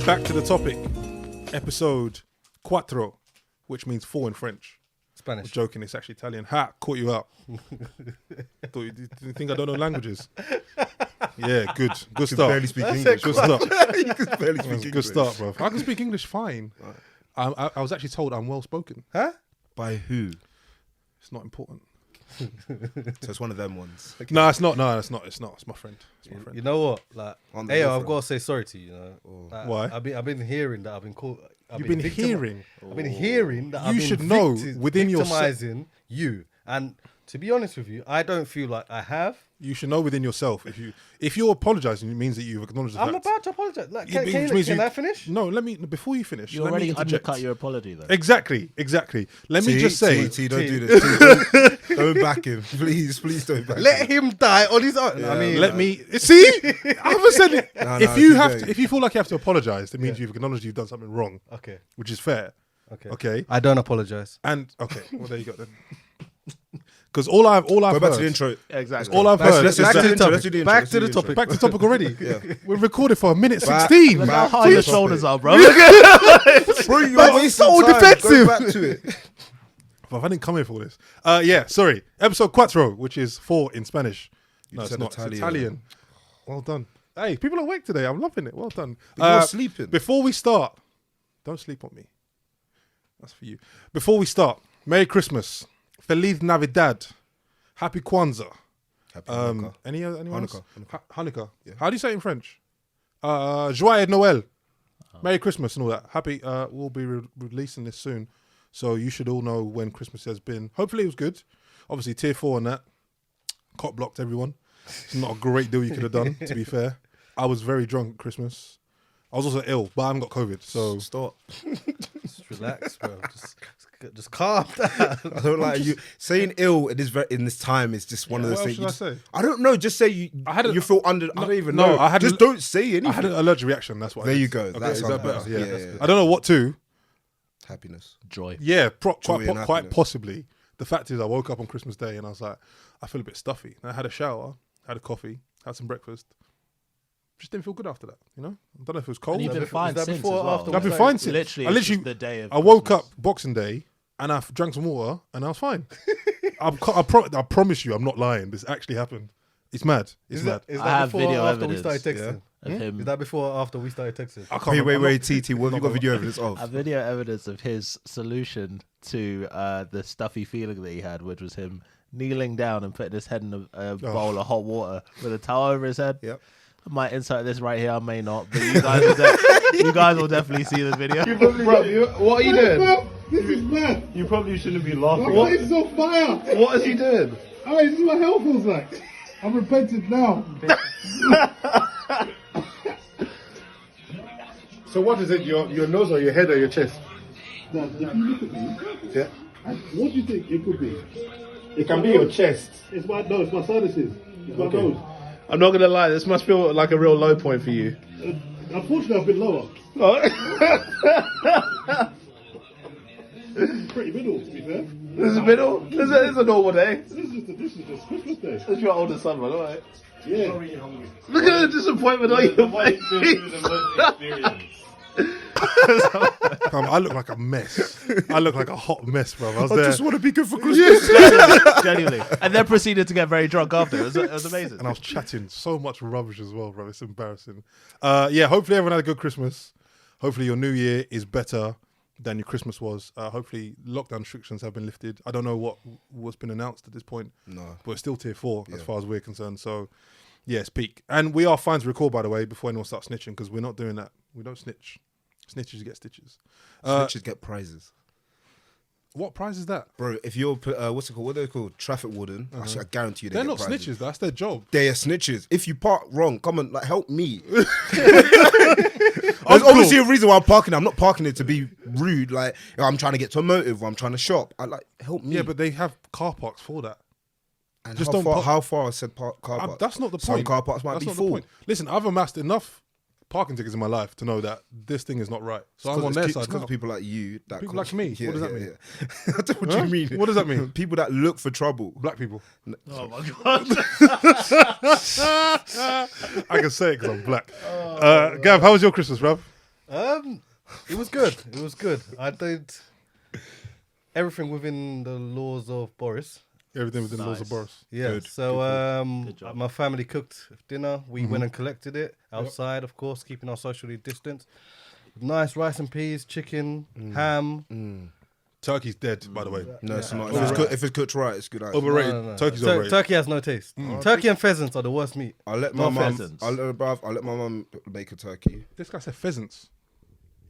Back to the topic. Episode 4, which means 4 in French. Spanish. I'm joking, it's actually Italian. Ha, caught you out. Do you think I don't know languages? Yeah, good start. You barely speak English. Good start. You can barely speak English. Good start, bro. I can speak English fine. Right. I was actually told I'm well spoken. Huh? By who? It's not important. So it's one of them ones. Okay. No, it's not. No, it's not. It's my friend. It's my friend. You know what? Like, hey, I've got to say sorry to you. Like, why? I've been hearing that I've been called. You've been hearing. I've been hearing that. You I've been should know within yourself. victimizing you. And to be honest with you, I don't feel like I have. You should know within yourself if you're apologizing, it means that you've acknowledged the fact. I'm about to apologize. Like, Can I finish? No, let me. Before you finish, you let already me interject. undercut your apology, though. Exactly. Let me just say, T, don't do this. Don't back him, please don't back him. Let him die on his own. Yeah, I mean, let me see. I haven't said it. No, If you feel like you have to apologize, it means you've acknowledged you've done something wrong. Okay. Which is fair. Okay. I don't apologize. And okay, well there you go then. Because all I've Go heard, back to the intro. Exactly. all I've heard. Let's is do that- the intro. Let's do the intro. Back to the topic. Back to the topic already. Yeah. We've recorded for 1:16. Look how Back high to your the shoulders topic. are, bro. Bro, you But are he's so wasting time. defensive. Go back to it. Well, I didn't come here for this. Sorry. Episode 4, which is 4 in Spanish. No, it's said not. Italian. It's Italian. Well done. Hey, people are awake today. I'm loving it. Well done. You're sleeping. Before we start, don't sleep on me. That's for you. Before we start, Merry Christmas. Feliz Navidad. Happy Kwanzaa. Happy Hanukkah. Anyone else? Hanukkah. Hanukkah. Yeah. How do you say it in French? Joyeux Noël. Merry Christmas and all that. Happy. We'll be releasing this soon, so you should all know when Christmas has been. Hopefully it was good. Obviously tier 4 on that. Cop blocked everyone. It's not a great deal you could have done, to be fair. I was very drunk at Christmas. I was also ill, but I haven't got COVID, so Stop. Just relax, bro. Just calm down. I don't like you saying ill in this time is just one of those what things. else should I say? I don't know. Just say you. You feel under. I don't even know. I had just don't say anything. I had an allergic reaction. That's what. There it you is. go. Okay, That is sounds that better? better. Yeah. Yeah. I don't know what to. Happiness. Joy. Yeah, Joy and quite happiness. possibly. The fact is, I woke up on Christmas Day and I was like, I feel a bit stuffy. And I had a shower, had a coffee, had some breakfast. Just didn't feel good after that. I don't know if it was cold. And you've been fine that since as before or well. after? I've been fine since. Literally, I it's just the day of I woke Christmas. up Boxing Day and I drank some water and I was fine. I promise you, I'm not lying. This actually happened. It's mad. It's mad. Is I that have before video or after evidence. we started texting? Of him. Is that before or after we started texting? I can't remember. Wait, TT. What have you got video evidence of? I have video evidence of his solution to the stuffy feeling that he had, which was him kneeling down and putting his head in a bowl of hot water with a towel over his head. Yep. I might insert this right here, I may not, but you guys will definitely see the video. What are you doing? This is mad. You probably shouldn't be laughing. What? This is on fire. What is he doing? Hey, this is what hell feels like. I'm repentant now. So what is it? Your nose or your head or your chest? Now, if you look at me, Yeah. what do you think it could be? It can be your chest. It's my nose, my sinuses. It's my Okay. nose. I'm not gonna lie. This must feel like a real low point for you. Unfortunately, I've been lower. It's pretty middle, to be fair. This is middle. This is a normal day. This is just Christmas Day. It's your older son, man. All right. Yeah. Look at the disappointment on your face. I look like a mess. I look like a hot mess, bro. I was I there. just want to be good for Christmas. Genuinely. And then proceeded to get very drunk after. It was amazing. And I was chatting so much rubbish as well, bro. It's embarrassing. Hopefully everyone had a good Christmas. Hopefully your New Year is better than your Christmas was. Hopefully lockdown restrictions have been lifted. I don't know what's been announced at this point. No. But it's still tier 4 as far as we're concerned. So, yeah, it's peak. And we are fine to record, by the way, before anyone starts snitching, because we're not doing that. We don't snitch. Snitches get stitches. Snitches get prizes. What prize is that? Bro, if you're, what's it called? What are they called? Traffic warden. Actually, I guarantee you They're get not prizes. snitches. That's their job. They are snitches. If you park wrong, come on, help me. I'm There's obviously a reason why I'm parking it. I'm not parking it to be rude. I'm trying to get to a motive or I'm trying to shop. Help me. Yeah, but they have car parks for that. and just how don't far, park- how far I said car park? That's not the Some point. car parks might That's be not the full. point. Listen, I've amassed enough parking tickets in my life to know that this thing is not right. So I'm on their side because now. of people like you. That People like me? What does that mean? Yeah. I don't know what Huh? you mean. What does that mean? People that look for trouble. Black people. Oh my god. I can say it because I'm black. Gav, how was your Christmas, bruv? It was good. It was good. I did everything within the laws of Boris. Everything within the laws of Nice. Boris. Yeah. Good, So Good job. my family cooked dinner. We went and collected it outside, of course, keeping our socially distance. Nice rice and peas, chicken, ham. Turkey's dead, by the way. No, it's not. Nah. If it's cooked right, it's good. Overrated. No. Turkey's overrated. Turkey has no taste. Turkey and pheasants are the worst meat. I'll let my No mum. pheasants. I'll let my mum make a turkey. This guy said pheasants.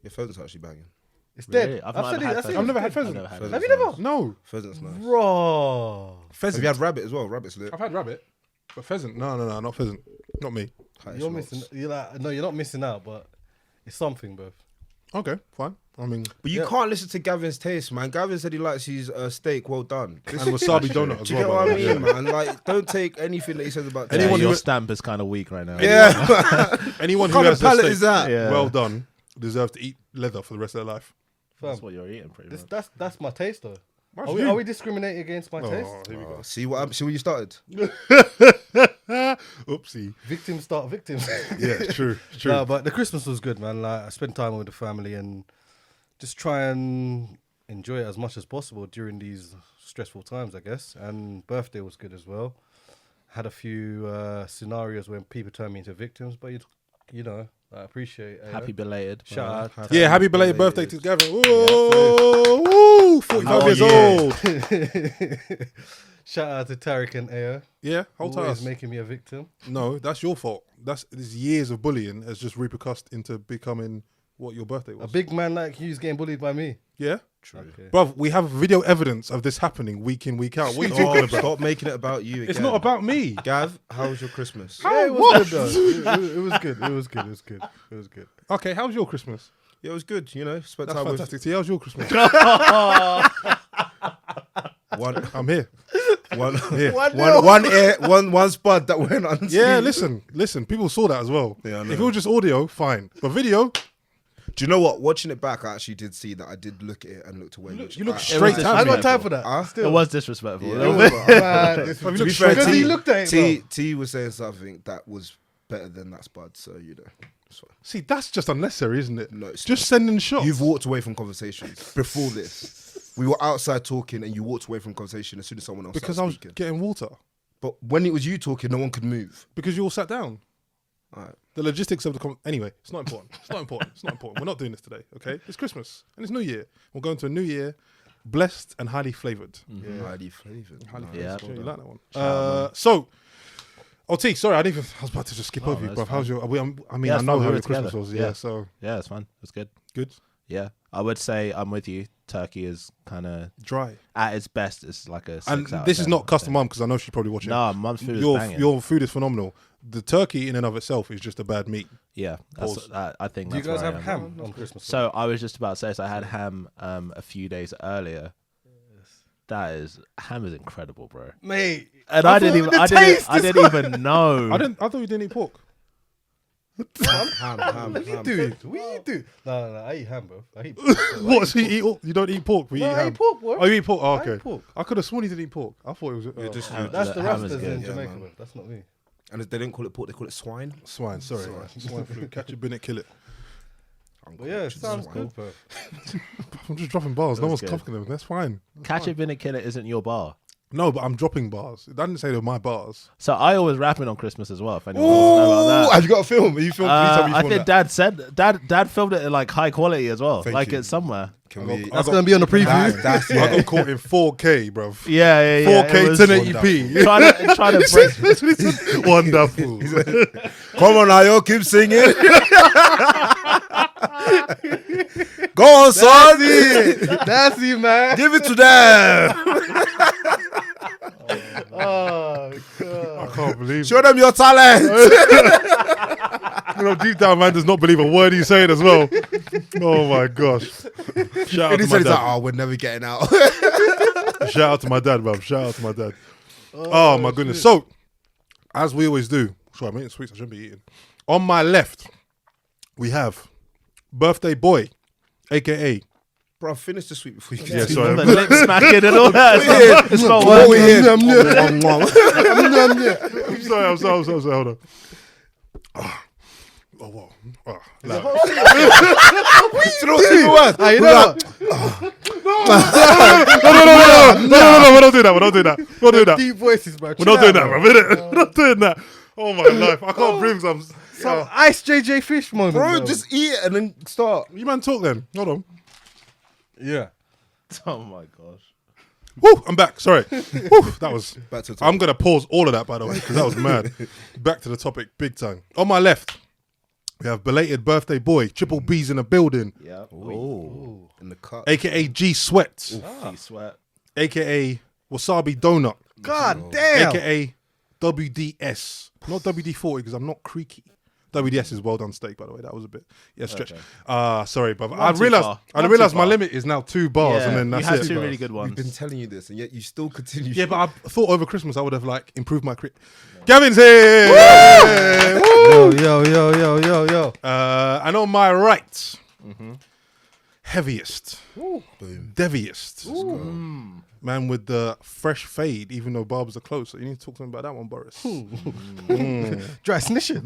Your pheasants are actually banging. It's Really? dead. I've I've not said it. had I said pheasants. I've never had I've pheasant. never had Pheasants Have you are never? nice. No. Pheasants nice. Raw. Pheasant. Have you had rabbit as well? Rabbit's lit. I've had rabbit. But pheasant. No, not pheasant. Not me. You're missing. You're like, no, you're not missing out, but it's something, bro. Okay, fine. I mean, But you can't listen to Gavin's taste, man. Gavin said he likes his steak well done. and wasabi donut as Do you well. get what by I the way. mean, man? Like, don't take anything that he says about Anyone yeah, who- your stamp is kind of weak right now. Yeah. Anyone What who kind of has their palate steak is that? Yeah. well done deserves to eat leather for the rest of their life. That's Fam, what you're eating, pretty much. that's my taste, though. That's Are we, you. are we discriminating against my taste? Oh, here we go. See what you started? Oopsie. Victims start victims. Yeah, it's true. It's true. No, but the Christmas was good, man. Like I spent time with the family and just try and enjoy it as much as possible during these stressful times, I guess. And birthday was good as well. Had a few scenarios when people turned me into victims, but you know, I appreciate it. Happy belated. Shout out. Yeah, happy belated birthday to Gavin. Whoa, woo, 45 years old. Shout out to Tariq and Ayo. Yeah, hold Always tight. making me a victim. No, that's your fault. This years of bullying has just repercussed into becoming what your birthday A was. big man like you's getting bullied by me. Yeah? True. Okay. Bruv, we have video evidence of this happening week in, week out. What are you talking about? Stop making it about you again. It's not about me. Gav, how was your Christmas? Yeah, it was good though. It was good. It was good. It was good. It was good. Okay, how's your Christmas? Yeah, it was good. You know, spent That's time with fantastic. See, how's your Christmas? one I'm here. one spud that went on. Yeah, listen. People saw that as well. Yeah, I know. If it was just audio, fine. But video, Do you know what? Watching it back, I actually did see that I did look at it and looked away. you look It straight was at I me. got time for that. Huh? It Still. was disrespectful. Yeah. a little bit. Have you To be looked fair, straight at Because he me? looked at it, T was saying something that was better than that spud, so you know. It's fine. See, that's just unnecessary, isn't it? No, it's just sending shots. You've walked away from conversations before this. We were outside talking, and you walked away from conversation as soon as someone else because I was speaking. getting water. But when it was you talking, no one could move. Because you all sat down. All right. The logistics of the anyway, it's not important. It's not important. It's not important. We're not doing this today, okay? It's Christmas and it's New Year. We're going to a new year, blessed and highly flavored. Highly flavoured. Highly Yeah. flavored. You like that one? So, T, sorry, I was about to just skip over you, that's bro. How's your? I mean, Yeah, I it's know fine. how We your were Christmas together. was. Yeah. Yeah, so Yeah, it's fun. It was good. good. Yeah, I would say I'm with you. Turkey is kind of Dry. at its best. It's like a 6 And out of this is 10, not I'd custom say. mum because I know she's probably watching. No, mum's food is your banging. your food is phenomenal. The turkey in and of itself is just a bad meat. Yeah, Pause. I think. do you That's guys where I have am. ham on Christmas? So I was just about to say, so I had ham a few days earlier. Ham is incredible, bro. mate, And I didn't even even know. I thought you didn't eat pork. Ham. what you do? No, I eat ham, bro. I eat pork. What? So you don't eat pork, but you No, eat I ham. eat pork, bro. Oh, you eat pork. Oh, I okay. eat pork. I could have sworn you didn't eat pork. I thought it was just- That's the ham is Rastas good. in Yeah, Jamaica, man. bro. That's not me. And they didn't call it pork, they call it swine. swine. Sorry, swine flu. Catch it, bin it, kill it. But yeah, it sounds Swine. good, bro. I'm just dropping bars. No one's good. copying them. That's fine. Catch it, bin it, kill it isn't your bar. No, but I'm dropping bars. It doesn't say they're my bars. So I always rapping on Christmas as well. If anyone wants to know Ooh, about that. have you got a film? Are you filmed? Please tell me you I filmed think that. Dad filmed it in like high quality as well. Thank like you. it's somewhere. Can we? That's gonna be on the preview. That's I yeah. got caught in 4K, bruv. Yeah. 4K It was 1080p. trying to break. Wonderful. Come on, Ayo, keep singing. Go on, son. That's you, man. Give it to them. Oh god. I can't believe it. Show them your talent. You know, deep down, man does not believe a word he's saying as well. Oh my gosh. Shout out And to he my said, dad. "Oh, we're never getting out." Shout out to my dad, bruv. Shout out to my dad. Oh, my goodness. So, as we always do, sorry, I'm eating sweets I shouldn't be eating. On my left, we have birthday boy, aka. Bro, finish the sweet before you Yeah, get sorry. The lip smacking and all that. It's not What working. we here? I'm sorry. Hold on. Oh, whoa. Oh, Do you know what's even worse? Hey, you We're know like, no, we don't do that. We don't do that. We don't do that. deep voices, bro. We're not doing that, bro. We're not doing that. Oh my life. I can't breathe some. Some ice JJ Fish moment, bro, just eat it and then start. You man talk then. Hold on. yeah. Oh my gosh. Woo, I'm back. Sorry. Woo, that was. Back to the I'm going to pause all of that, by the way, because that was mad. Back to the topic, big time. On my left, we have belated birthday boy, Triple B's in the building, Yeah. Ooh, in the cut. aka G Sweat, He sweat. aka Wasabi Donut, God damn. aka WDS. Not WD-40 because I'm not creaky. WDS is well done steak, by the way. That was a bit stretch. Sorry, brother. I too realized far. I Not realized too my far. limit is now 2 bars, Yeah, and then you that's had it. 2 really good We've ones. been telling you this, and yet you still continue. Yeah, but I thought over Christmas I would have like improved my Gavin's here. Yo. And on my right, heaviest, deviest, man with the fresh fade, even though barbers are closed. So you need to talk to him about that one, Boris. Dry snitching.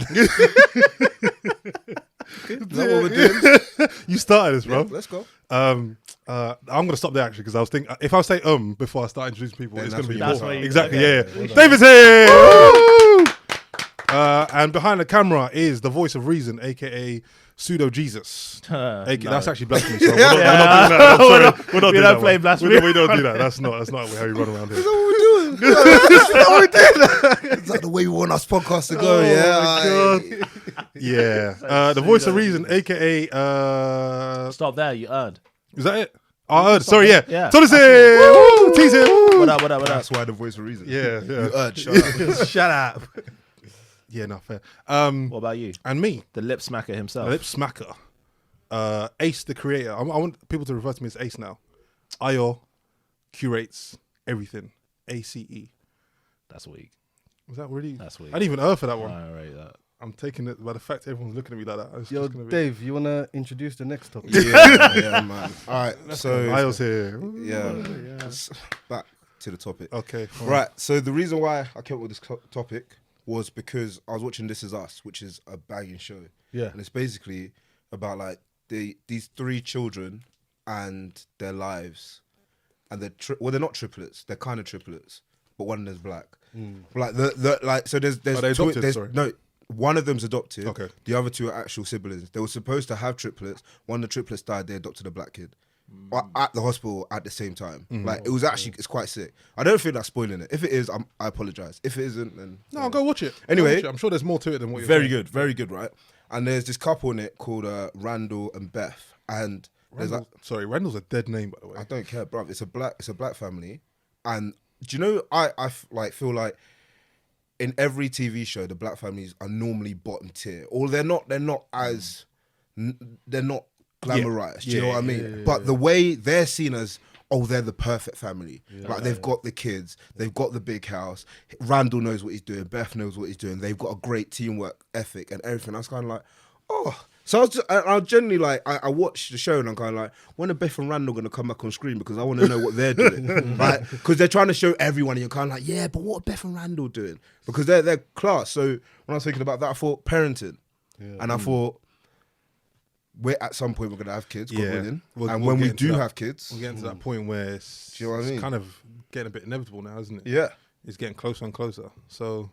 Is that what we're doing? You started this, bro. Yeah, let's go. I'm gonna stop there actually because I was thinking if I say before I start introducing people, Then it's that's gonna be what you more. want. Exactly, Okay. yeah. David's here. Woo! And behind the camera is the voice of reason, aka Pseudo Jesus. That's actually blasphemy. So we're not doing that. I'm sorry. We're not We doing don't that play one. blasphemy. We don't do that. That's not how we run around here. Is that what we're doing? Is that the way we want us podcast to go? Yeah. The voice of reason, aka Stop there. You earned. is that it? I heard. Sorry, yeah. Yeah. Tony's here. Woo! T's here. What up? That's why the voice of reason. Yeah. You urge. Shut up. Shut up. Yeah, no, fair. What about you? And me, The lip smacker himself. lip smacker, Ace the creator. I want people to refer to me as Ace now. Ayo curates everything. ACE. That's weak. Was that really? That's weak. I didn't even heard for that one. I rate that. I'm taking it by the fact everyone's looking at me like that. It's Yo, just gonna be. Dave, you want to introduce the next topic? Yeah, man. All right. So Ayo's here. yeah, back to the topic. Okay. fine. Right. So the reason why I came up with this topic was because I was watching This Is Us, which is a banging show. Yeah. And it's basically about like these 3 children and their lives, and they're not triplets. They're kind of triplets, but one of them's black. Like so there's Are they adopted? Sorry. no. One of them's adopted. Okay. The other 2 are actual siblings. They were supposed to have triplets. One of the triplets died. They adopted a black kid at the hospital at the same time. Like it was actually, it's quite sick. I don't think that's spoiling it. If it is, I apologize. If it isn't, then No, go watch it. Anyway, Go watch it. I'm sure there's more to it than what you're very saying. good, very good, right? And there's this couple in it called Randall and Beth, and there's like, Randall's a dead name, by the way. I don't care, bro. It's a black family, and do you know I feel like in every TV show the black families are normally bottom tier, or they're not as they're not glamorized. Do you know what I mean? But the way they're seen as, oh, they're the perfect family. Like they've got the kids, they've got the big house. Randall knows what he's doing. Beth knows what he's doing. They've got a great teamwork ethic and everything. I was kind of like, oh. So I was generally like, I watched the show and I'm kind of like, when are Beth and Randall going to come back on screen? Because I want to know what they're doing. Right? Because they're trying to show everyone and you're kind of like, yeah, but what are Beth and Randall doing? Because they're class. So when I was thinking about that, I thought parenting. And I thought, at some point we're going to have kids, God willing. And when we do have kids. We're getting to that point where it's, Do you know what I mean? it's kind of getting a bit inevitable now, isn't it? Yeah. It's getting closer and closer. So,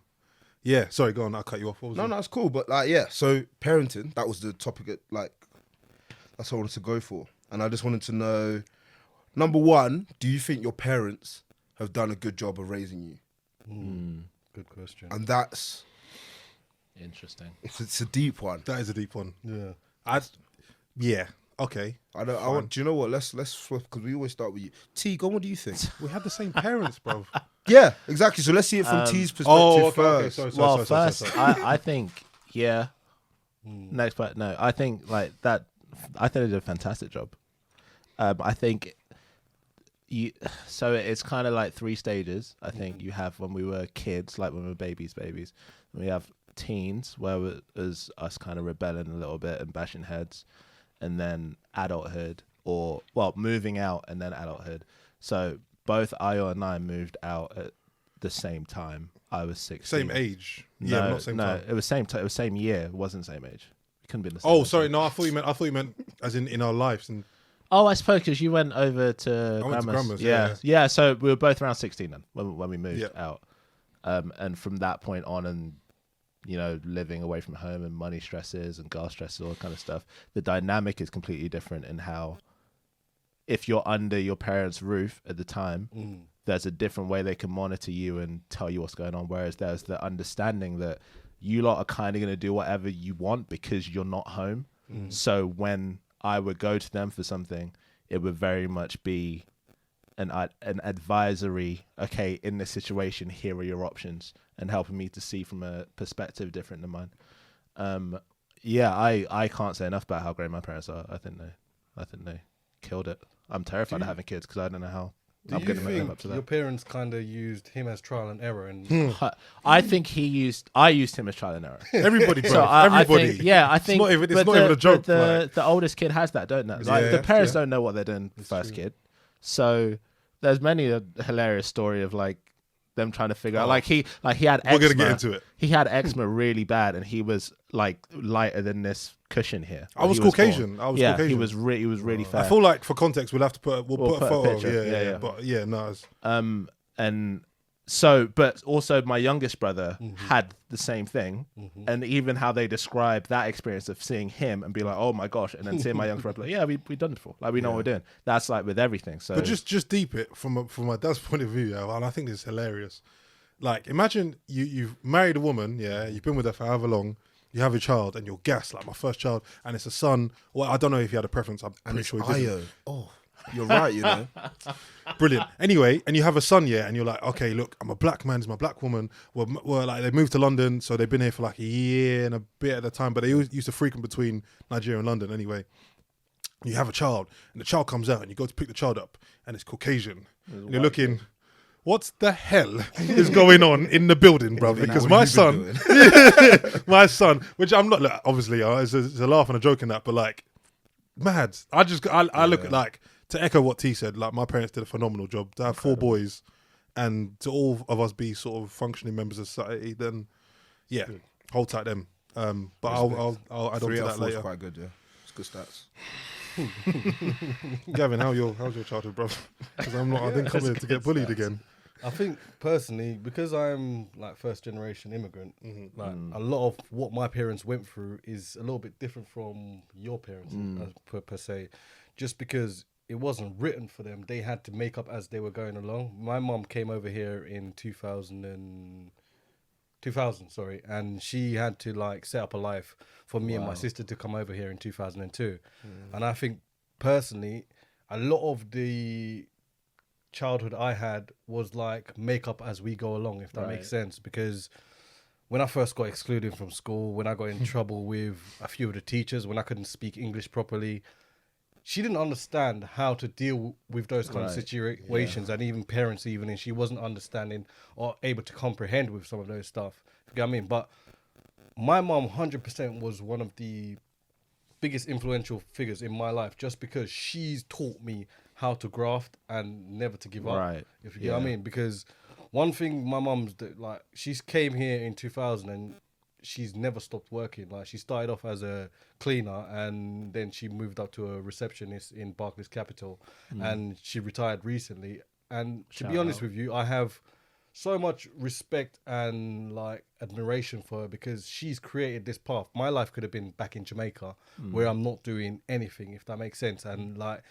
yeah. Sorry, go on. I'll cut you off. What was it? No, it's cool. But like, yeah. So parenting, that was the topic. Like, that's what I wanted to go for. And I just wanted to know, number one, do you think your parents have done a good job of raising you? Good question. And that's, Interesting. it's a deep one. That is a deep one. Yeah. Yeah. Okay. I want. Do you know what? Let's flip because we always start with you. T, go. What do you think? We had the same parents, bro. Yeah, exactly. So let's see it from T's perspective Okay. first. Sorry. Well, first, I think, yeah. Next part, no. I think like that. I think they did a fantastic job. I think so it's kind of like 3 stages. I think you have when we were kids, like when we were babies. And we have teens, where it was us kind of rebelling a little bit and bashing heads, and then adulthood, or well, moving out and then adulthood. So both Ayo and I moved out at the same time. I was 16. Same age. No, Yeah, not same time. it was same. It was same year. It wasn't same age. It couldn't be the same. Oh, sorry, no, I thought you meant as in our lives. And Oh, I suppose because you went over to I went to Grandma's. Grandma's, Yeah. So we were both around 16 then when we moved Yeah. out, and from that point on, and living away from home and money stresses and gas stresses, all that kind of stuff. The dynamic is completely different in how, if you're under your parents' roof at the time, there's a different way they can monitor you and tell you what's going on. Whereas there's the understanding that you lot are kind of going to do whatever you want because you're not home. So when I would go to them for something, it would very much be an advisory. Okay, in this situation, here are your options, and helping me to see from a perspective different than mine. I can't say enough about how great my parents are. I think they killed it. I'm terrified of having kids because I don't know how I'm going to make them up to your that. parents kind of used him as trial and error, and I think I used him as trial and error. everybody, bro. So Everybody. I think it's but not even a joke. The oldest kid has that, don't they? Like the parents don't know what they're doing first kid. So there's many a hilarious story of like them trying to figure out. Like he had eczema. We're gonna get into it. He had eczema really bad, and he was like lighter than this cushion here. I was He Caucasian. born. I was yeah, Caucasian. he was really fat. I feel like for context, we'll put a put a photo. picture. Yeah. But yeah, no. And so, but also my youngest brother had the same thing, and even how they describe that experience of seeing him and be like, oh my gosh, and then seeing my youngest brother, like, yeah, we've done it before, like we know what we're doing. That's like with everything. So, But just deep it from my dad's point of view, and I think it's hilarious. Like, imagine you've married a woman, you've been with her for however long, you have a child, and you're gassed, like my first child, and it's a son. Well, I don't know if he had a preference. I'm pretty sure he didn't. Io. Oh, you're right. Brilliant. Anyway, and you have a son, and you're like, okay, look, I'm a black man, it's my black woman. We're like, they moved to London, so they've been here for like a year and a bit at a time, but they used to frequent between Nigeria and London anyway. You have a child, and the child comes out, and you go to pick the child up, and it's Caucasian. And you're looking, what the hell is going on in the building, bro? Because my son, which I'm not, look, obviously, it's a laugh and a joke in that, but like, mad. I look at like, to echo what T said, like my parents did a phenomenal job. To have 4 boys, and to all of us be sort of functioning members of society, then yeah, hold tight them. But I'll add on to that later. Quite good, yeah. It's good stats. Gavin, how's your childhood, bro? Because I didn't come here to get bullied again. I think personally, because I'm like first generation immigrant, like a lot of what my parents went through is a little bit different from your parents per se, just because it wasn't written for them. They had to make up as they were going along. My mom came over here in 2000, and she had to like set up a life for me and my sister to come over here in 2002. And I think personally, a lot of the childhood I had was like make up as we go along, if that makes sense, because when I first got excluded from school, when I got in trouble with a few of the teachers, when I couldn't speak English properly, she didn't understand how to deal with those kind of situations, and even parents, and she wasn't understanding or able to comprehend with some of those stuff. You get what I mean? But my mom 100% was one of the biggest influential figures in my life, just because she's taught me how to graft and never to give up. Right. If you get what I mean? Because one thing my mum's like, she came here in 2000 and she's never stopped working. Like, she started off as a cleaner and then she moved up to a receptionist in Barclays Capital, and she retired recently. And to be honest with you, I have so much respect and like admiration for her, because she's created this path. My life could have been back in Jamaica where I'm not doing anything, if that makes sense. And like,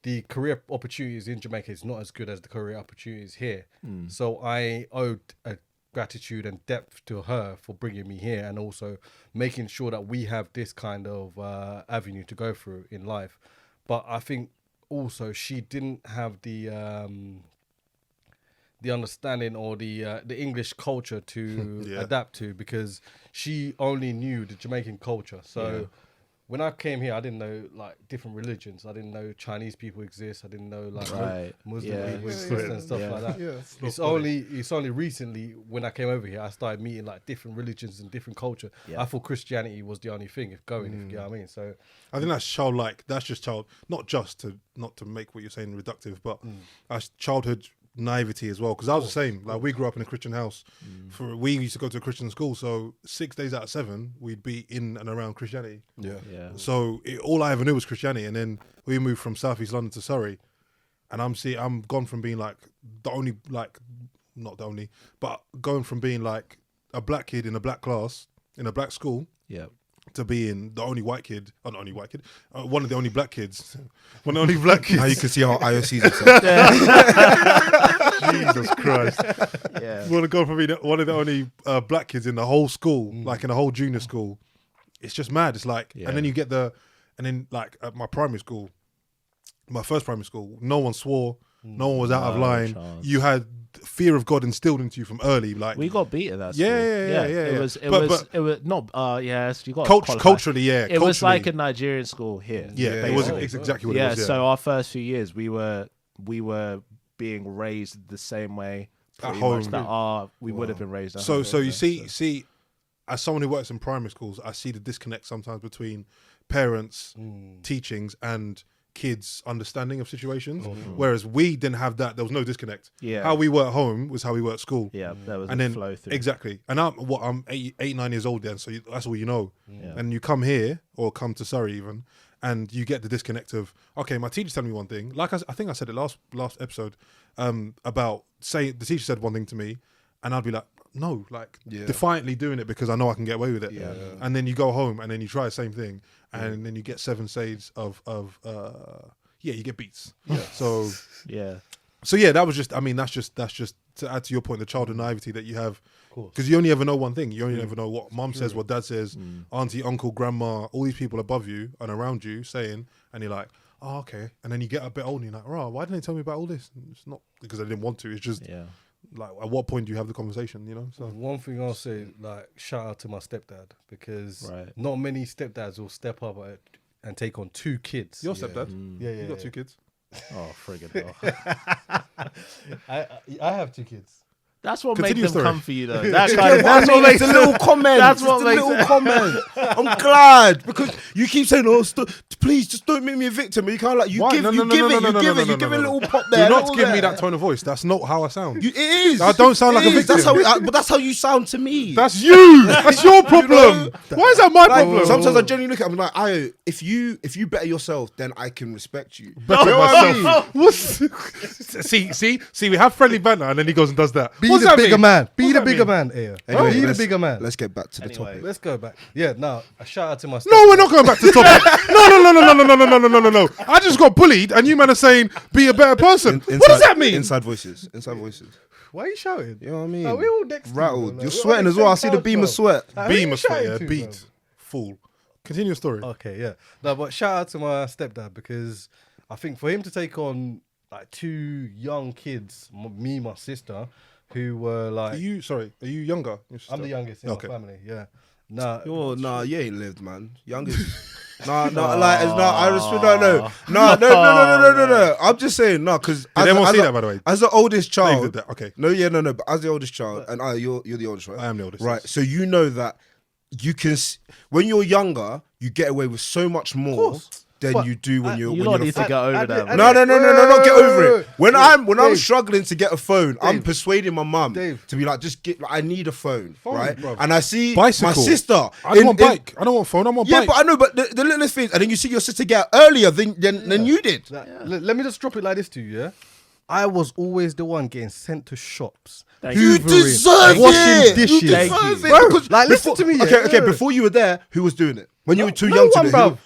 the career opportunities in Jamaica is not as good as the career opportunities here. So I owed a gratitude and depth to her for bringing me here, and also making sure that we have this kind of avenue to go through in life. But I think also she didn't have the understanding or the English culture to adapt to, because she only knew the Jamaican culture. So when I came here, I didn't know like different religions. I didn't know Chinese people exist. I didn't know like Muslim people exist and stuff like that. It's only recently when I came over here, I started meeting like different religions and different culture. I thought Christianity was the only thing if you know what I mean. So I think that's childlike. That's just not to make what you're saying reductive, but as childhood naivety as well, because I was the same. Like, we grew up in a Christian house. We used to go to a Christian school, so 6 days out of 7 we'd be in and around Christianity. Yeah. So all I ever knew was Christianity, and then we moved from Southeast London to Surrey, and I'm gone from being like the only, like, not the only, but going from being like a black kid in a black class in a black school. Yeah. To being the only white kid, one of the only black kids, one of the only black kids. Now you can see how IO sees himself. Jesus Christ! Yeah. Want to go from being one of the only black kids in the whole school, like in the whole junior school. It's just mad. It's like, and then you get and then like at my primary school, my first primary school, no one swore, no one was out of line. Chance. You had fear of God instilled into you from early. Like, We got beat at that school. Yeah. It was not. Yes, you got culturally, yeah. It was like a Nigerian school here. Yeah, it's exactly what it was. Yeah. So our first few years, we were being raised the same way At pretty home. much that we would have been raised at So home. you see, as someone who works in primary schools, I see the disconnect sometimes between parents' teachings and kids' understanding of situations. Whereas we didn't have that. There was no disconnect. Yeah. How we were at home was how we were at school. Yeah, there was And a then flow through. exactly. And I'm 9 years old then, so that's all you know. Yeah. And you come here or come to Surrey even, and you get the disconnect of, okay, my teacher's telling me one thing. Like I think I said it last episode, about saying the teacher said one thing to me, and I'd be like, no, like defiantly doing it because I know I can get away with it. Yeah. And then you go home and then you try the same thing, and then you get 7 shades of you get beats. So Yeah. that was just, I mean, that's just to add to your point, the childhood naivety that you have, because you only ever know one thing. You only ever know what mum says, what dad says, auntie, uncle, grandma, all these people above you and around you saying, and you're like, oh, okay. And then you get a bit older and you're like, oh, why didn't they tell me about all this? It's not because I didn't want to. It's just like, at what point do you have the conversation, you know? So One thing I'll say, like, shout out to my stepdad, because Right. not many stepdads will step up and take on 2 kids. your stepdad, Yeah, you got 2 kids. Oh, friggin' hell. I have 2 kids. That's what Continue makes them story. come for you, though. That's what makes It's a little comment. That's what It's a makes little it- comment. I'm glad, because you keep saying, "Oh, please, just don't make me a victim." And you kind of like, you Why? give No, it, no, you no, give no, it, no, you no, give no, it, no, you give no, it a no. little pop Do there. not little give me there. that tone of voice. That's not how I sound. It is. I don't sound like a It is. victim. But that's how you sound to me. That's you. That's your problem. Why is that my Like, problem? sometimes I genuinely look at him like, Ayo, if you better yourself, then I can respect you. Better You know what I myself. mean? See, we have friendly banter, and then he goes and does that. Be What's the that bigger mean? man. Be What's the that bigger mean? man. Here. Anyway, Be the let's- bigger man. Let's get back to the topic. Let's go back. Yeah, now a shout out to my stepdad. No, we're not going back to the topic. No. I just got bullied, and you man are saying be a better person. What does that mean? Inside voices. Why are you shouting? You know what I mean? Like, we're all next to you, Rattled. bro. You're Like, we're sweating on as the well. I same see the couch, beam bro. of sweat. Like, who are Beam you of sweat, shouting yeah, to, beat. Fool. Continue your story. Okay, yeah. No, but shout out to my stepdad, because I think for him to take on like 2 young kids, me, my sister, who were Are like, you younger? I'm the youngest in Okay. my family. Yeah. Nah, Nah, you ain't lived, man. Youngest. Nah, like it's not. I respect. No. I'm just saying, no, because Did everyone see that, by the way? As the oldest Dave child, did that. Okay. no. But as the oldest child, and you're the oldest, right? I am the oldest. Right. So you know that you can, when you're younger, you get away with so much more than But you do when you're. You when lot you're need to get over that. man. No, not get over it. When I'm Dave. struggling to get a phone, I'm Dave. persuading my mum Dave. to be like, just get. Like, I need a phone, right? bruv. And I see Bicycle. my sister. I don't want bike. I don't want phone. I want Yeah, bike. but I know. But the littlest things, and then you see your sister get out earlier than you did. Let me just drop it like this to you, yeah? I was always the one getting sent to shops. You hoovering, deserve washing it. dishes. You deserve it. Bro, Because like, listen before- to me, yeah? Okay. Before you were there, who was doing it? When you were too No young to one, do it. bro.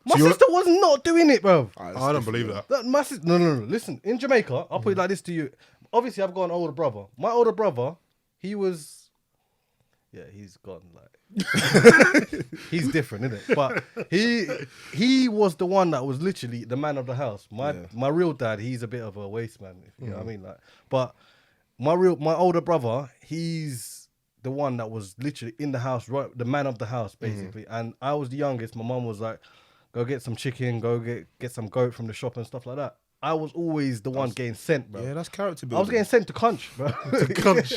My So you're- sister was not doing it, bro. I don't believe that. My sister, no. Listen, in Jamaica, I'll put it like this to you. Obviously, I've got an older brother. My older brother, he's gone like, he's different, isn't it? But he was the one that was literally the man of the house. My real dad, he's a bit of a waste man, if you know what I mean. Like, but my older brother, he's the one that was literally in the house, right, the man of the house, basically. And I was the youngest. My mum was like, go get some chicken, go get some goat from the shop and stuff like that. I was always the one getting sent, bro. Yeah, that's character I building. was getting sent to Conch, bro. Conch.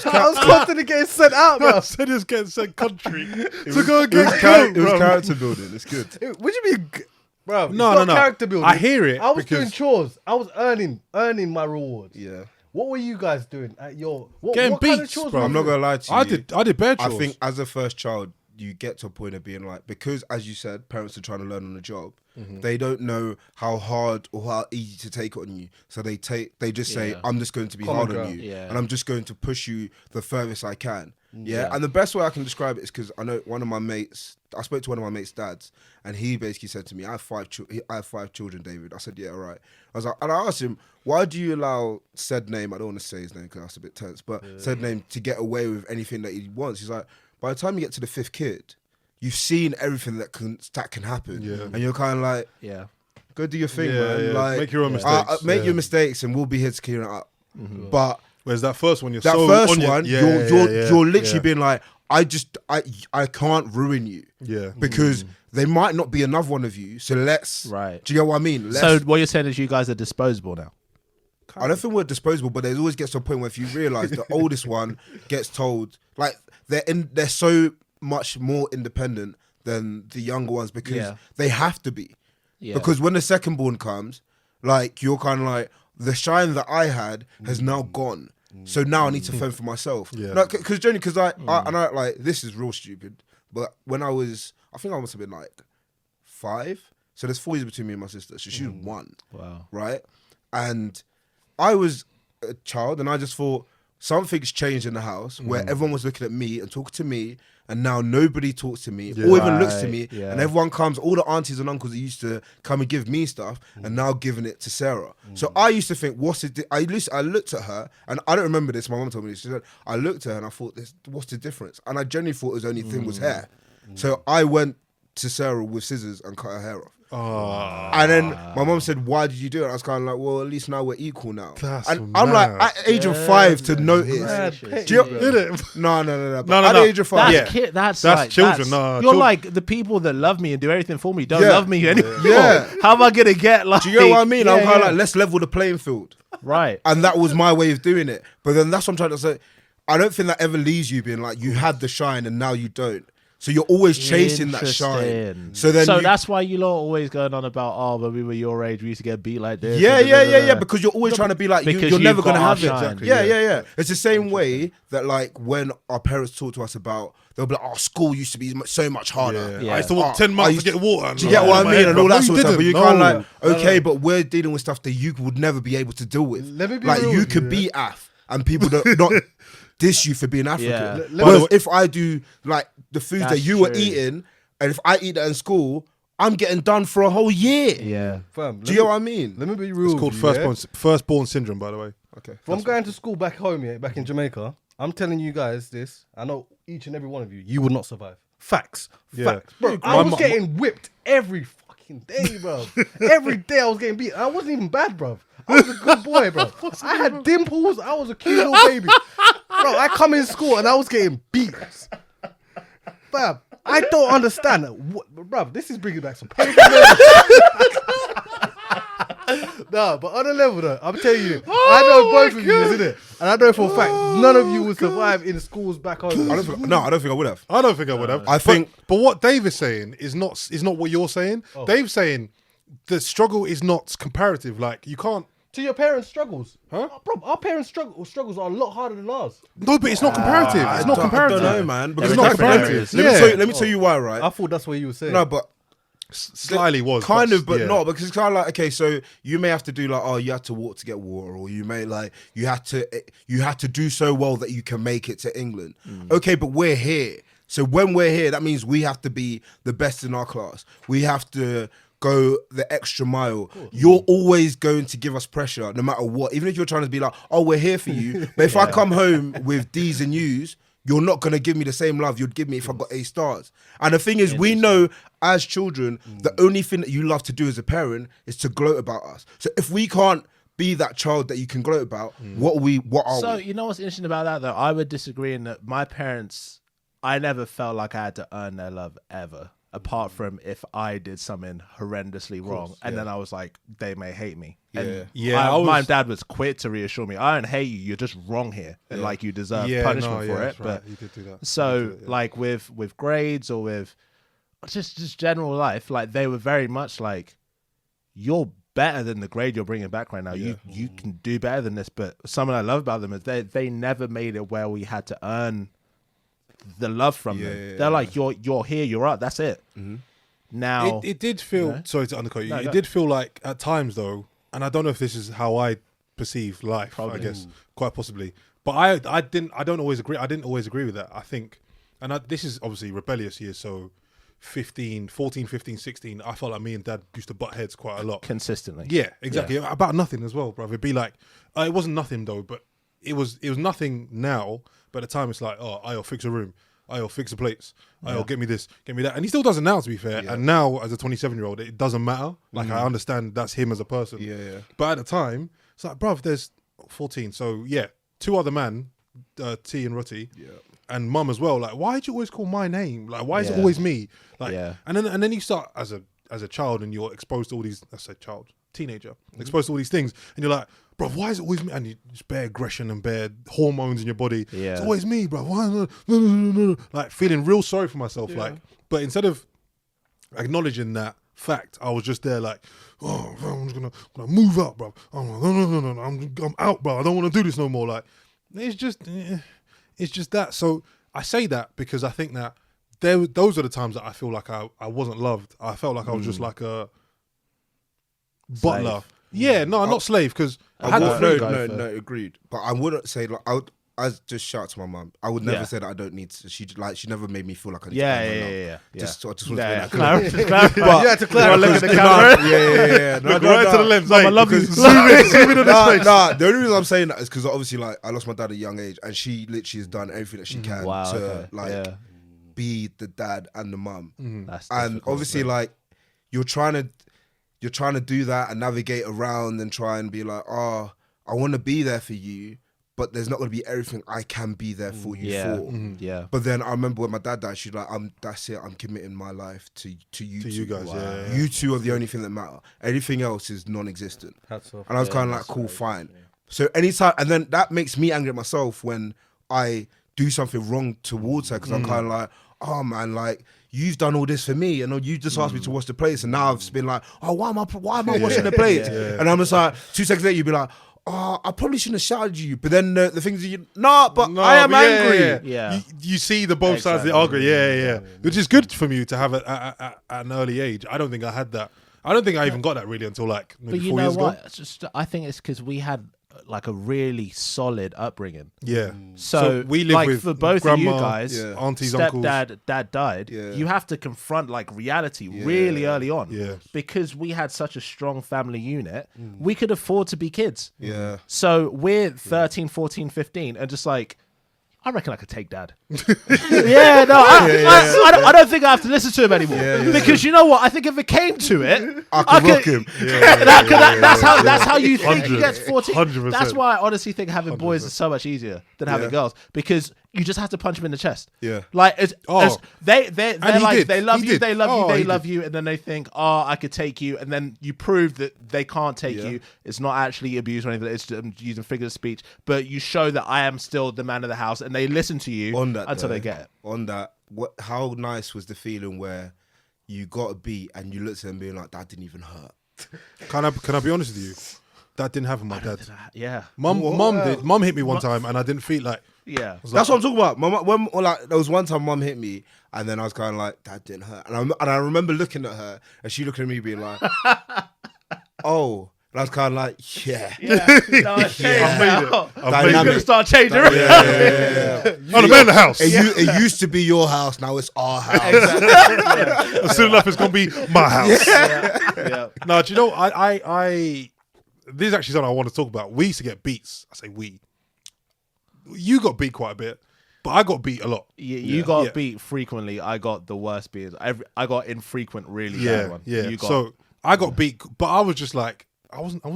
I was constantly getting sent out, bro. I said it's getting sent country to go and get It was goat, bro. character building. It's good. What do you mean? Bro, No. Character building. I hear it I was doing because- chores. I was earning my rewards. Yeah. What were you guys doing at your Getting what kind of beats, chores bro. were I'm you not doing? gonna lie to you. I did bare I chores. think as a first child, you get to a point of being like, because as you said, parents are trying to learn on the job. They don't know how hard or how easy to take it on you. So they just say, Yeah. I'm just going to be Common hard on ground. you. Yeah. And I'm just going to push you the furthest I can. Yeah. And the best way I can describe it is because I know I spoke to one of my mates' dads, and he basically said to me, I have 5 children, David. I said, yeah, all right. And I asked him, why do you allow said name, I don't want to say his name because that's a bit tense, but said name to get away with anything that he wants? He's like, by the time you get to the 5th kid, you've seen everything that can happen. Yeah. And you're kind of like, Yeah. go do your thing, Yeah, man. yeah. Like, Make your own mistakes. Make Yeah. your mistakes and we'll be here to clear it up. But Whereas that first one, you're that so first on your- one, yeah, you're literally yeah. being like, I can't ruin you. Yeah. Because there might not be another one of you. So let's. Right. Do you get what I mean? So what you're saying is you guys are disposable now. I don't think we're disposable, but there always gets to a point where if you realise the oldest one gets told, like they're so much more independent than the younger ones because Yeah. they have to be. Yeah. Because when the second born comes, like you're kind of like the shine that I had has now gone. So now I need to fend for myself. Yeah. Because I like this is real stupid. But when I think I must have been like 5. So there's 4 years between me and my sister. So she was 1. Wow. Right? And I was a child and I just thought something's changed in the house where everyone was looking at me and talking to me and now nobody talks to me or even looks to me Right, yeah. and everyone comes, all the aunties and uncles that used to come and give me stuff and now giving it to Sarah. So I used to think, I looked at her and I don't remember this, my mum told me this, she said, I looked at her and I thought, what's the difference? And I genuinely thought the only thing was hair. So I went to Sarah with scissors and cut her hair off. And then my mum said, why did you do it? I was kind of like, well, at least now we're equal now. That's and I'm like, mad. at age of 5 to notice. Mad Do you- Innit? No. No, But at no. the age of 5, That's That's like, children, no, You're children- like the people that love me and do everything for me don't Yeah. love me anymore. Yeah. How am I gonna get like? do you know what I mean? I'm Yeah, kind of yeah. like, let's level the playing field. Right. And that was my way of doing it. But then that's what I'm trying to say. I don't think that ever leaves you being like, you had the shine and now you don't. So you're always chasing that shine. Interesting. So then that's why you lot are always going on about, when we were your age, we used to get beat like this. Yeah. Because you're always trying to be like, Because you're you've never going to got have it. our shine. Exactly. Yeah. It's the same way that like when our parents talk to us about, they'll be like, oh, school used to be so much harder. Yeah. I used to walk 10 miles to get water. Do you get what I mean? And all that sort of stuff. But you're kind of like, okay, No. but we're dealing with stuff that you would never be able to deal with. Let me be like real you with could you, be AF and people don't not diss you for being African. Yeah. Whereas if I do like the foods that That's you were true. eating, and if I eat that in school, I'm getting done for a whole year. Yeah. Fam, Do you get what I mean? Let me be real. It's called with you, firstborn syndrome, by the way. Okay. From going to school back home, back in Jamaica, I'm telling you guys this. I know each and every one of you would not survive. Facts. Yeah. Facts. Bro, I My was mum- getting whipped every fucking day, bro. Every day I was getting beat. I wasn't even bad, bro. I was a good boy, bro. I had dimples. I was a cute little baby. Bro, I come in school and I was getting beat. Fam, I don't understand. Bro, this is bringing back some pain. No, but on a level though, I'm telling you, I know both of you, isn't it? And I know for a fact none of you will survive in schools back home. I don't think I would have. I don't think I would have. I think- but what Dave is saying is not what you're saying. Oh. Dave's saying the struggle is not comparative. Like you can't. To your parents' struggles, Huh? Bro, our parents' struggles are a lot harder than ours. No, but it's not comparative. It's not comparative. I don't know, man. Because It's not different comparative. areas. Yeah. Let me tell you why, right? I thought that's what you were saying. No, but Slightly was kind of, but yeah. not, because it's kind of like, okay, so you may have to do like, oh, you had to walk to get water, or you may like you had to do so well that you can make it to England. Okay, but we're here. So when we're here, that means we have to be the best in our class. We have to go the extra mile. You're always going to give us pressure no matter what. Even if you're trying to be like, oh, we're here for you. But if I come home with D's and U's, you're not going to give me the same love you'd give me if I got A stars. And the thing is, we know as children, the only thing that you love to do as a parent is to gloat about us. So if we can't be that child that you can gloat about, what are So we? you know what's interesting about that though? I would disagree in that my parents, I never felt like I had to earn their love ever. Apart from if I did something horrendously wrong, and then I was like, they may hate me. And Yeah, my dad was quick to reassure me, I don't hate you, you're just wrong here, and like you deserve punishment for it. that's right. But You did do that. so like with grades or with just general life, like they were very much like, you're better than the grade you're bringing back right now. You can do better than this. But something I love about them is they never made it where we had to earn the love from them. They're like, you're here, you're up, that's it. Now it did feel, sorry to undercut you, it did feel like at times though, and I don't know if this is how I perceive life, probably. I guess quite possibly, but I don't always agree. I didn't always agree with that. I think, and this is obviously rebellious years, so 14, 15, 16, I felt like me and Dad used to butt heads quite a lot. Consistently. Yeah, exactly. Yeah. About nothing as well, bro. It'd be like, it wasn't nothing though, but it was nothing now, but at the time it's like, oh, I'll fix a room. I'll fix the plates. I'll get me this, get me that. And he still does it now, to be fair. Yeah. And now, as a 27-year-old, it doesn't matter. Like, I understand that's him as a person. Yeah. But at the time, it's like, bruv, there's 14. So, yeah, 2 other men, T and Rutty, and Mum as well. Like, why do you always call my name? Like, why is it always me? Like, and then you start as a child and you're exposed to all these, I say teenager, exposed to all these things. And you're like, bro, why is it always me? And you just bare aggression and bare hormones in your body. Yeah. It's always me, bro. Why? No. Like feeling real sorry for myself. Yeah. Like, but instead of acknowledging that fact, I was just there like, oh, bro, I'm just gonna move up, bro. No, I'm out, bro. I don't want to do this no more. Like, it's just that. So I say that because I think that those are the times that I feel like I wasn't loved. I felt like I was just like a butler. Yeah, no, not slave, because I had the free guy. No, agreed. But I wouldn't say, like, I just shout to my mum. I would never say that I don't need to. She never made me feel like I need to. Yeah. Just want to make that clear. You had to clarify. Look at the camera. Yeah. Look right to the lens. I love you. Zoom in on this face. Nah, the only reason I'm saying that is because obviously, like, I lost my dad at a young age, and she literally has done everything that she can to be the dad and the mum. And obviously, like, you're trying to do that and navigate around and try and be like, oh, I want to be there for you, but there's not going to be everything I can be there for you for. But then I remember when my dad died, she's like, that's it. I'm committing my life to you two. You guys, You two are the only thing that matter. Anything else is non-existent. Hats off. And I was kind of like, cool, fine. So anytime, and then that makes me angry at myself when I do something wrong towards her, because I'm kind of like, oh man, like, you've done all this for me, and you just asked me to wash the plates, and now I've been like, oh, why am I washing the plates? And I'm just like, 2 seconds later, you'd be like, oh, I probably shouldn't have shouted you. But then the things I am angry. Yeah. You see the both sides of the argument. Yeah. Which is good from you to have it at an early age. I don't think I had that. I don't think I even got that really until like maybe 4 years ago. Just, I think it's because we had like a really solid upbringing. Yeah. So we live like with for both grandma, of you guys, aunties, uncles. Dad died. Yeah. You have to confront like reality really early on. Yeah. Because we had such a strong family unit, we could afford to be kids. Yeah. So we're 13, 14, 15 and just like, I reckon I could take Dad. I don't think I have to listen to him anymore because you know what? I think if it came to it, I could rock him. That's how you think he gets 14. 100%. That's why I honestly think having boys is so much easier than having girls because you just have to punch him in the chest. Yeah, like they're like they love you, and then they think, oh, I could take you, and then you prove that they can't take you. It's not actually abuse or anything. It's just using figures of speech, but you show that I am still the man of the house, and they listen to you until they get it. On that, how nice was the feeling where you got a beat and you looked at them being like, that didn't even hurt. Can I be honest with you? That didn't happen with my dad. Mum did. Mum hit me one time, and I didn't feel like. Yeah, that's what I'm talking about. There was one time Mum hit me, and then I was kind of like, that didn't hurt. And I remember looking at her, and she looking at me being like, oh. And I was kind of like, yeah. I've made it. I'm going to start changing. Yeah. I'm the man of the house. It used to be your house, now it's our house. Exactly. Soon enough, it's going to be my house. Yeah. No, do you know, I this is actually something I want to talk about. We used to get beats. I say we. You got beat quite a bit, but I got beat a lot. You got beat frequently. I got the worst beats. I got infrequent, really bad one. Yeah. So I got beat, but I was just like, was I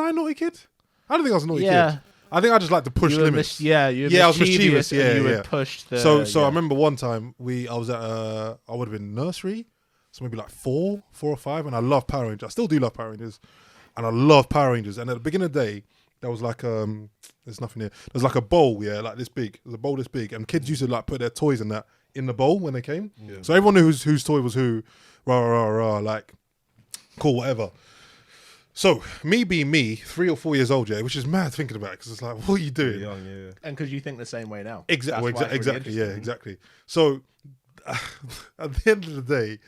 a naughty kid? I don't think I was a naughty kid. I think I just like to push limits. I was mischievous. You would push the. So I remember one time I was at I would have been nursery, so maybe like 4 or 5, and I love Power Rangers. I still do love Power Rangers, and I love Power Rangers. And at the beginning of the day, there was like there's nothing here. There's like a bowl, like this big. There's a bowl this big, and kids used to like put their toys in that in the bowl when they came. So everyone knew whose toy was who. Rah rah rah. Like, cool, whatever. So me being me, 3 or 4 years old, which is mad thinking about it because it's like, what are you doing? Young, yeah. And because you think the same way now. Exactly. That's why it's really Exactly. Yeah. interesting. Exactly. So at the end of the day,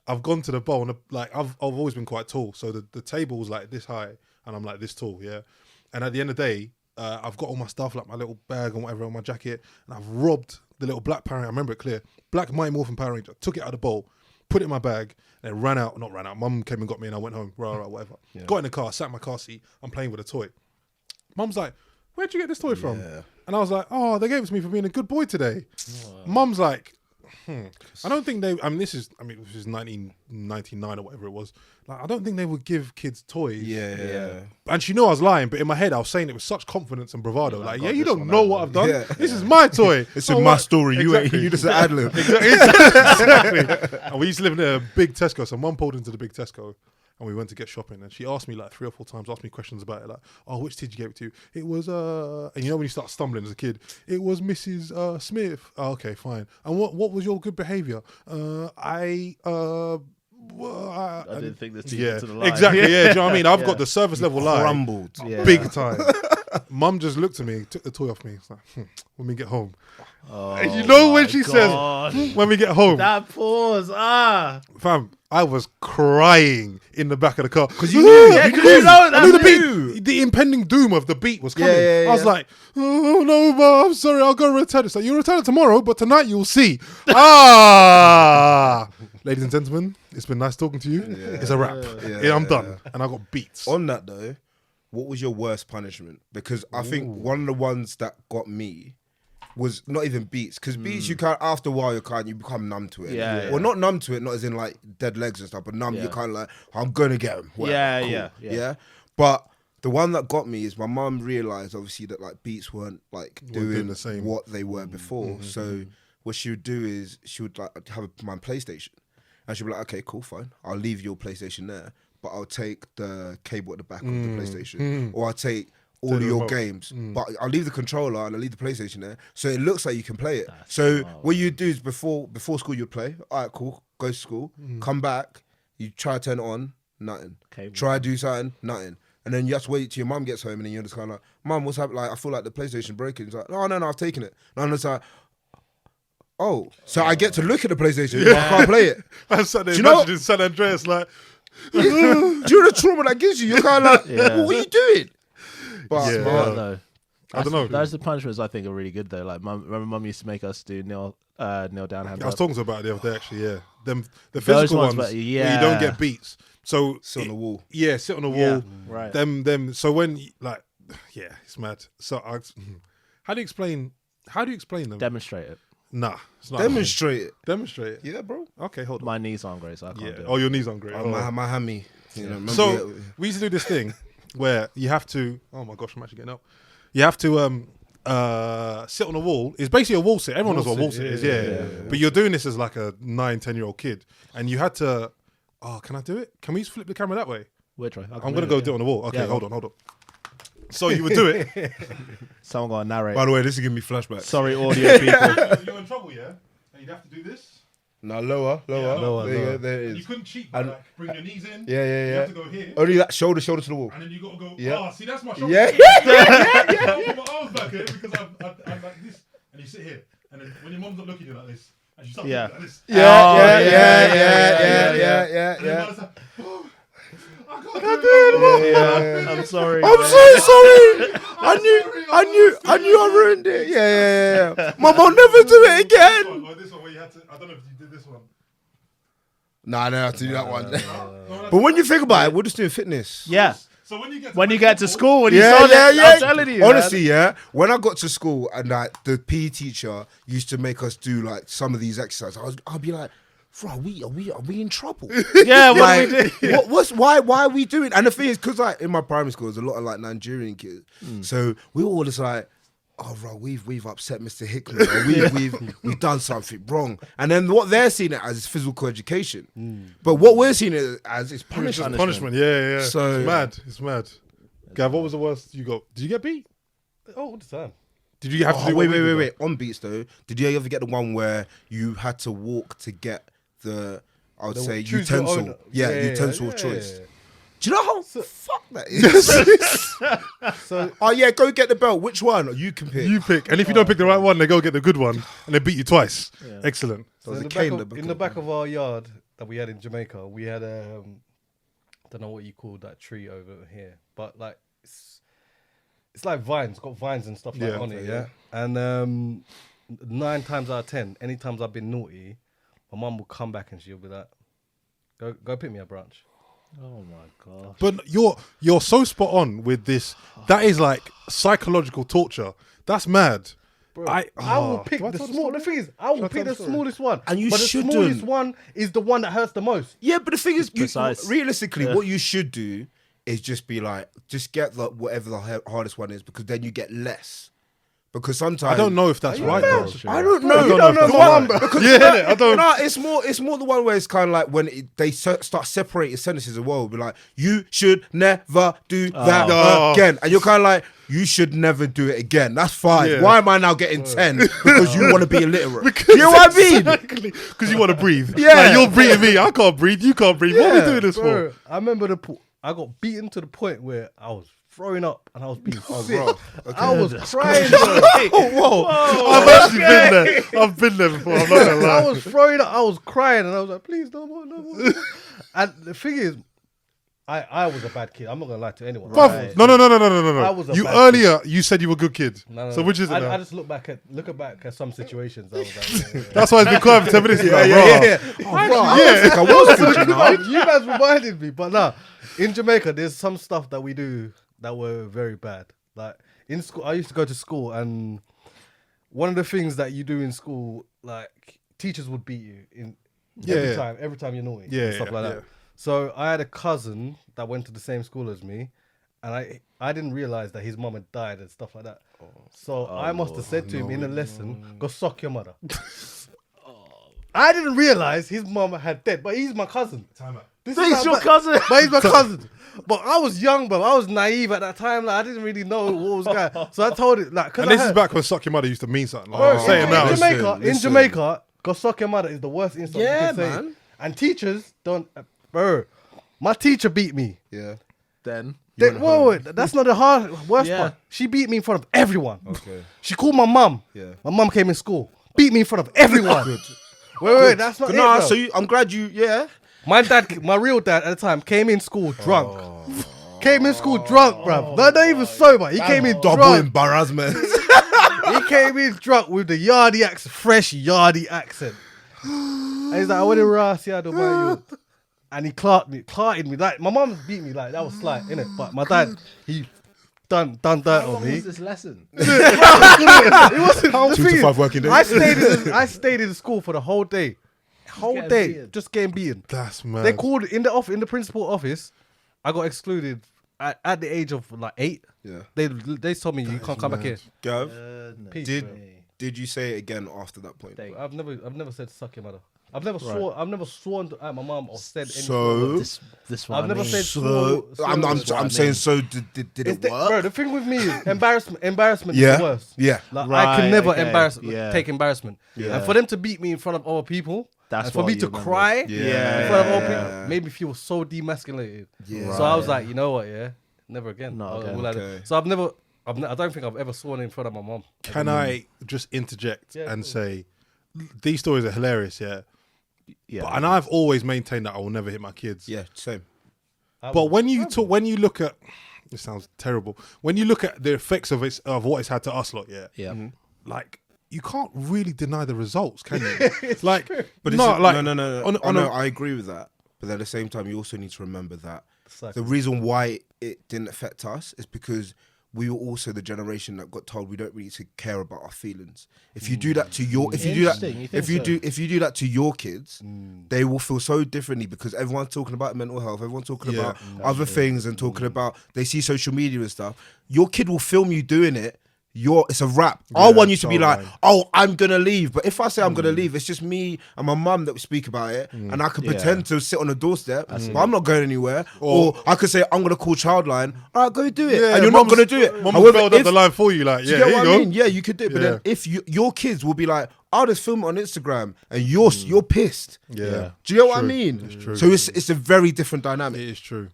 I've gone to the bowl and like I've always been quite tall, so the table was like this high and I'm like this tall, yeah. And at the end of the day, I've got all my stuff, like my little bag and whatever on my jacket, and I've robbed the little black Power Ranger. I remember it clear. Black Mighty Morphin Power Ranger. Took it out of the bowl, put it in my bag, and then ran out. Not ran out. Mum came and got me, and I went home. Rah, rah, whatever. Yeah. Got in the car, sat in my car seat. I'm playing with a toy. Mum's like, "Where'd you get this toy from?" Yeah. And I was like, "Oh, they gave it to me for being a good boy today." Mum's like, I don't think they. This is 1999 or whatever it was. Like, I don't think they would give kids toys. Yeah. And she knew I was lying, but in my head I was saying it with such confidence and bravado. You're Like, like, yeah, "God, you this don't one know I what know." I've done. Yeah. This is my toy. It's Oh, in my what? story. Exactly. You just an ad lib. Exactly. And we used to live in a big Tesco, so Mum pulled into the big Tesco. And we went to get shopping, and she asked me like 3 or 4 times, asked me questions about it, like, "Oh, which did you give it to?" It was and you know when you start stumbling as a kid, it was Mrs. Smith. Oh, okay, fine. And what was your good behaviour? I didn't think this yeah, to the line. exactly. Yeah, do you know what I mean? I've Yeah. got the service level lie, Crumbled. Yeah. big time. Mum just looked at me, took the toy off me. It's like, when we get home. Oh, And you know when my she God. says, when we get home, That pause. fam, I was crying in the back of the car because you knew. Yeah, 'cause you know I knew that's the beat, the impending doom of the beat was coming. Yeah, yeah, I was yeah. like, "Oh no, Mum, I'm sorry, I'll go return it." So you return it tomorrow, but tonight you'll see. Ladies and gentlemen, it's been nice talking to you. It's a wrap. Yeah, I'm done, and I got beats. On that though, what was your worst punishment? Because I think one of the ones that got me was not even beats. Because beats, you can't, after a while, you become numb to it. Yeah, Well, not numb to it, not as in like dead legs and stuff, but numb, Yeah. you're kind of like, I'm going to get him. Yeah. But the one that got me is my mum realised, obviously, that like beats weren't like doing doing the same. what they were before. So what she would do is she would like have my PlayStation. And she'd be like, okay, cool, fine. I'll leave your PlayStation there, but I'll take the cable at the back of the PlayStation. Or I'll take all of your remote. games. But I'll leave the controller and I'll leave the PlayStation there. So it looks like you can play it. So what you do is before school you'd play. All right, cool. Go to school. Come back. You try to turn it on. Nothing. Cable. Try to do something. Nothing. And then you have to wait till your mum gets home and then you're just kind of like, Mum, what's happening? Like, I feel like the PlayStation breaking. It's like, no, I've taken it. And it's like, oh, so I get to look at the PlayStation, but I can't play it. I sat there Do you know- imagining San Andreas like, Do you know the trauma that gives you? You're kind of like, Yeah. what are you doing? But Yeah. Smart though. I don't know. Those the punishments I think are really good though. Like, remember Mum used to make us do kneel down, hand I was up. talking about it the other day actually, yeah. The Those physical ones, ones but where yeah. you don't get beats. So sit on the wall. Yeah, sit on the wall. Yeah, right. Them. So when like, yeah, it's mad. So how do you explain them? Demonstrate it. Nah, it's not. Demonstrate it. Demonstrate it. Yeah, bro. Okay, hold on. My knees aren't great, so I can't Yeah. do it. Oh, your knees aren't great. Oh, Oh. my hammy. You know, remember So we used to do this thing where you have to. Oh my gosh, I'm actually getting up. You have to sit on a wall. It's basically a wall sit. Everyone knows what a wall sit is. Yeah. But you're doing this as like a 9-10-year-old kid, and you had to. Oh, can I do it? Can we just flip the camera that way? We'll try. I'm gonna go do it on the wall. Okay, Yeah, hold on. So you would do it. Someone got to narrate. By the way, this is giving me flashbacks. Sorry, audio people. You're in trouble, yeah. And you'd have to do this. No, lower. lower, There you lower. go, there it And you is. couldn't cheat by like bring your knees in. Yeah. You have to go here, Only that shoulder to the wall. and then you got to go. Yeah. Oh, see, that's my shoulder. Yeah. I put my arms back here because I'm like this, and you sit here, and then when your mom's not looking, you're like this, and she starts Yeah. like this. Yeah. And then by the time, oh, I can't do it. Yeah, I'm sorry. I'm so sorry. I knew I ruined it. Yeah. Mum, I'll never do it again. This one where you had to. I don't know if you did this one. Nah, I don't have to do that one. But when you think about it, we're just doing fitness. Yeah. So when you When you get to school, when you Yeah, saw yeah, that, yeah. I'm telling you. Honestly, man. yeah. When I got to school and like the PE teacher used to make us do like some of these exercises, I'll be like, "Bro, are we in trouble? Yeah, what like, do we do? why are we doing?" And the thing is, because like in my primary school, there's a lot of like Nigerian kids, so we were all just like, "Oh, bro, we've upset Mr. Hickman. Or we've done something wrong." And then what they're seeing it as is physical education, but what we're seeing it as is punishment. Punishment. Yeah. So- it's mad. Gav, what was the worst you got? Did you get beat? Oh, all the time. Did you have to do Wait. On beats though, did you ever get the one where you had to walk to get the, I would say, choose your utensil? own- Utensil of yeah. choice. Do you know how fuck that is? So Oh yeah, go get the belt. Which one? You can pick. You pick, and if you don't pick the right one, they go get the good one, and they beat you twice. Excellent. So There's in a the, cane back that of, in become- the back of our yard that we had in Jamaica, we had I don't know what you call that tree over here, but like it's like vines, got vines and stuff like Yeah. on it, yeah. And 9 times out of 10, any times I've been naughty, my mum will come back and she'll be like, "Go pick me a branch." Oh my gosh. But you're so spot on with this. That is like psychological torture. That's mad. Bro, I will pick Do I the tell the small. story? The thing is, I will Shall I pick tell the the story? smallest one, And you but the shouldn't. smallest one is the one that hurts the most. Yeah, but the thing is, precise. realistically, what you should do is just be like, just get whatever the hardest one is, because then you get less. Because sometimes I don't know if that's right though. I don't know. You don't know if that's right. Because Yeah, innit? I don't. No, it's more the one where it's kind of like when they start separating sentences as well. Be like, you should never do that Oh. again, and you're kind of like, you should never do it again. That's fine. Yeah. Why am I now getting 10 because you want to be illiterate? You know what I mean? Exactly. Because you want to breathe. Yeah. Like, you're breathing me. I can't breathe. You can't breathe. What are we doing this Bro, for? I remember I got beaten to the point where I was throwing up and I was being sick. bro. I was crying. Bro. Whoa. I've actually been there. I've been there before. I'm not gonna lie. I was throwing up. I was crying and I was like, please, no more, no more. And the thing is, I was a bad kid. I'm not gonna lie to anyone. Bruv, no. I was a You bad earlier you said you were a good kid. No, So which is it I now? just look back at some situations. I was like, yeah. That's why it's been quiet for 10 minutes. Yeah. Yeah. I was good, you know. You guys reminded me, but nah, in Jamaica, there's some stuff that we do that were very bad. Like in school, I used to go to school, and one of the things that you do in school, like teachers would beat you every time you're naughty, and stuff like that. yeah. So I had a cousin that went to the same school as me, and I didn't realize that his mum had died and stuff like that. So I must have said to him in a lesson, "Go suck your mother." I didn't realize his mum had dead, but he's my cousin. This is He's how your bad- cousin. But he's my cousin. But I was young, bro. I was naive at that time. Like I didn't really know what was going on. So I told it, like, because And this is back when suck your mother used to mean something. Like, Bro, I'm saying in now. Jamaica, in listen. Jamaica, go suck your mother is the worst insult Yeah, you can say. man. And teachers don't, bro. My teacher beat me. Yeah. Then Whoa, that's not the worst Yeah. part. She beat me in front of everyone. Okay. She called my mum. Yeah. My mum came in school, beat me in front of everyone. Wait, that's not it. Nah, bro. so I'm glad you. Yeah. My dad, my real dad at the time, came in school drunk. Came in school drunk, bruv. Not even sober. He came in Double drunk. embarrassment. He came in drunk with the yardie accent, fresh yardie accent. And he's like, I want to ras, yeah, don't mind you. And he clarted me. Like, my mum beat me, like, that was slight, innit? But my dad, he done dirt how on long me. was this lesson? It wasn't, the 2 thing to is, 5 working days. I stayed in the school for the whole day. Whole getting day, beaten. just getting beaten. That's mad. They called in the principal office. I got excluded at the age of like 8. Yeah. They told me you can't come back here. Gav, Peace, did bro. did you say it again after that point? I've never said suck your mother. I've never sworn at my mom or said anything. So This one. I've never said so I'm saying so. Did it work? bro. The thing with me is embarrassment. Embarrassment Yeah. is the worst. Yeah. Like I Right, can never okay, take embarrassment. Yeah. And for them to beat me in front of other people, That's and for what me you to remember. cry Yeah. in front of other Yeah. people made me feel so demasculated. Yeah. So I was like, you know what? Yeah, never again. Not again. Okay. So I don't think I've ever sworn in front of my mom. Can I just interject Yeah, and cool. say these stories are hilarious, yeah. Yeah. And I've always maintained that I will never hit my kids. Yeah. Same. But when you look at, it sounds terrible. When you look at the effects of what it's had to us, lot, yeah. Yeah. Like you can't really deny the results, can you? Like, But no, it's, like no. On I agree with that. But at the same time, you also need to remember that the reason why it didn't affect us is because we were also the generation that got told we don't really to care about our feelings. If you do that to your, if you do that, Interesting, you if you think do that to your kids, they will feel so differently because everyone's talking about mental health, everyone's talking about other things and talking about. They see social media and stuff. Your kid will film you doing it. it's a wrap. I want you to be so like, right. oh, I'm gonna leave. But if I say I'm gonna leave, it's just me and my mum that we speak about it, and I can pretend to sit on the doorstep, but I'm not going anywhere. Or I could say I'm gonna call Childline. All right, go do it, and you're not gonna do it. Mum However, spelled up the line for you, like, do you yeah, get here what you I go. mean? Yeah, you could do it. But then if your kids will be like, I'll just film it on Instagram, and you're pissed. Yeah. Do you get what I True. mean? It's true. So it's a very different dynamic. It is true.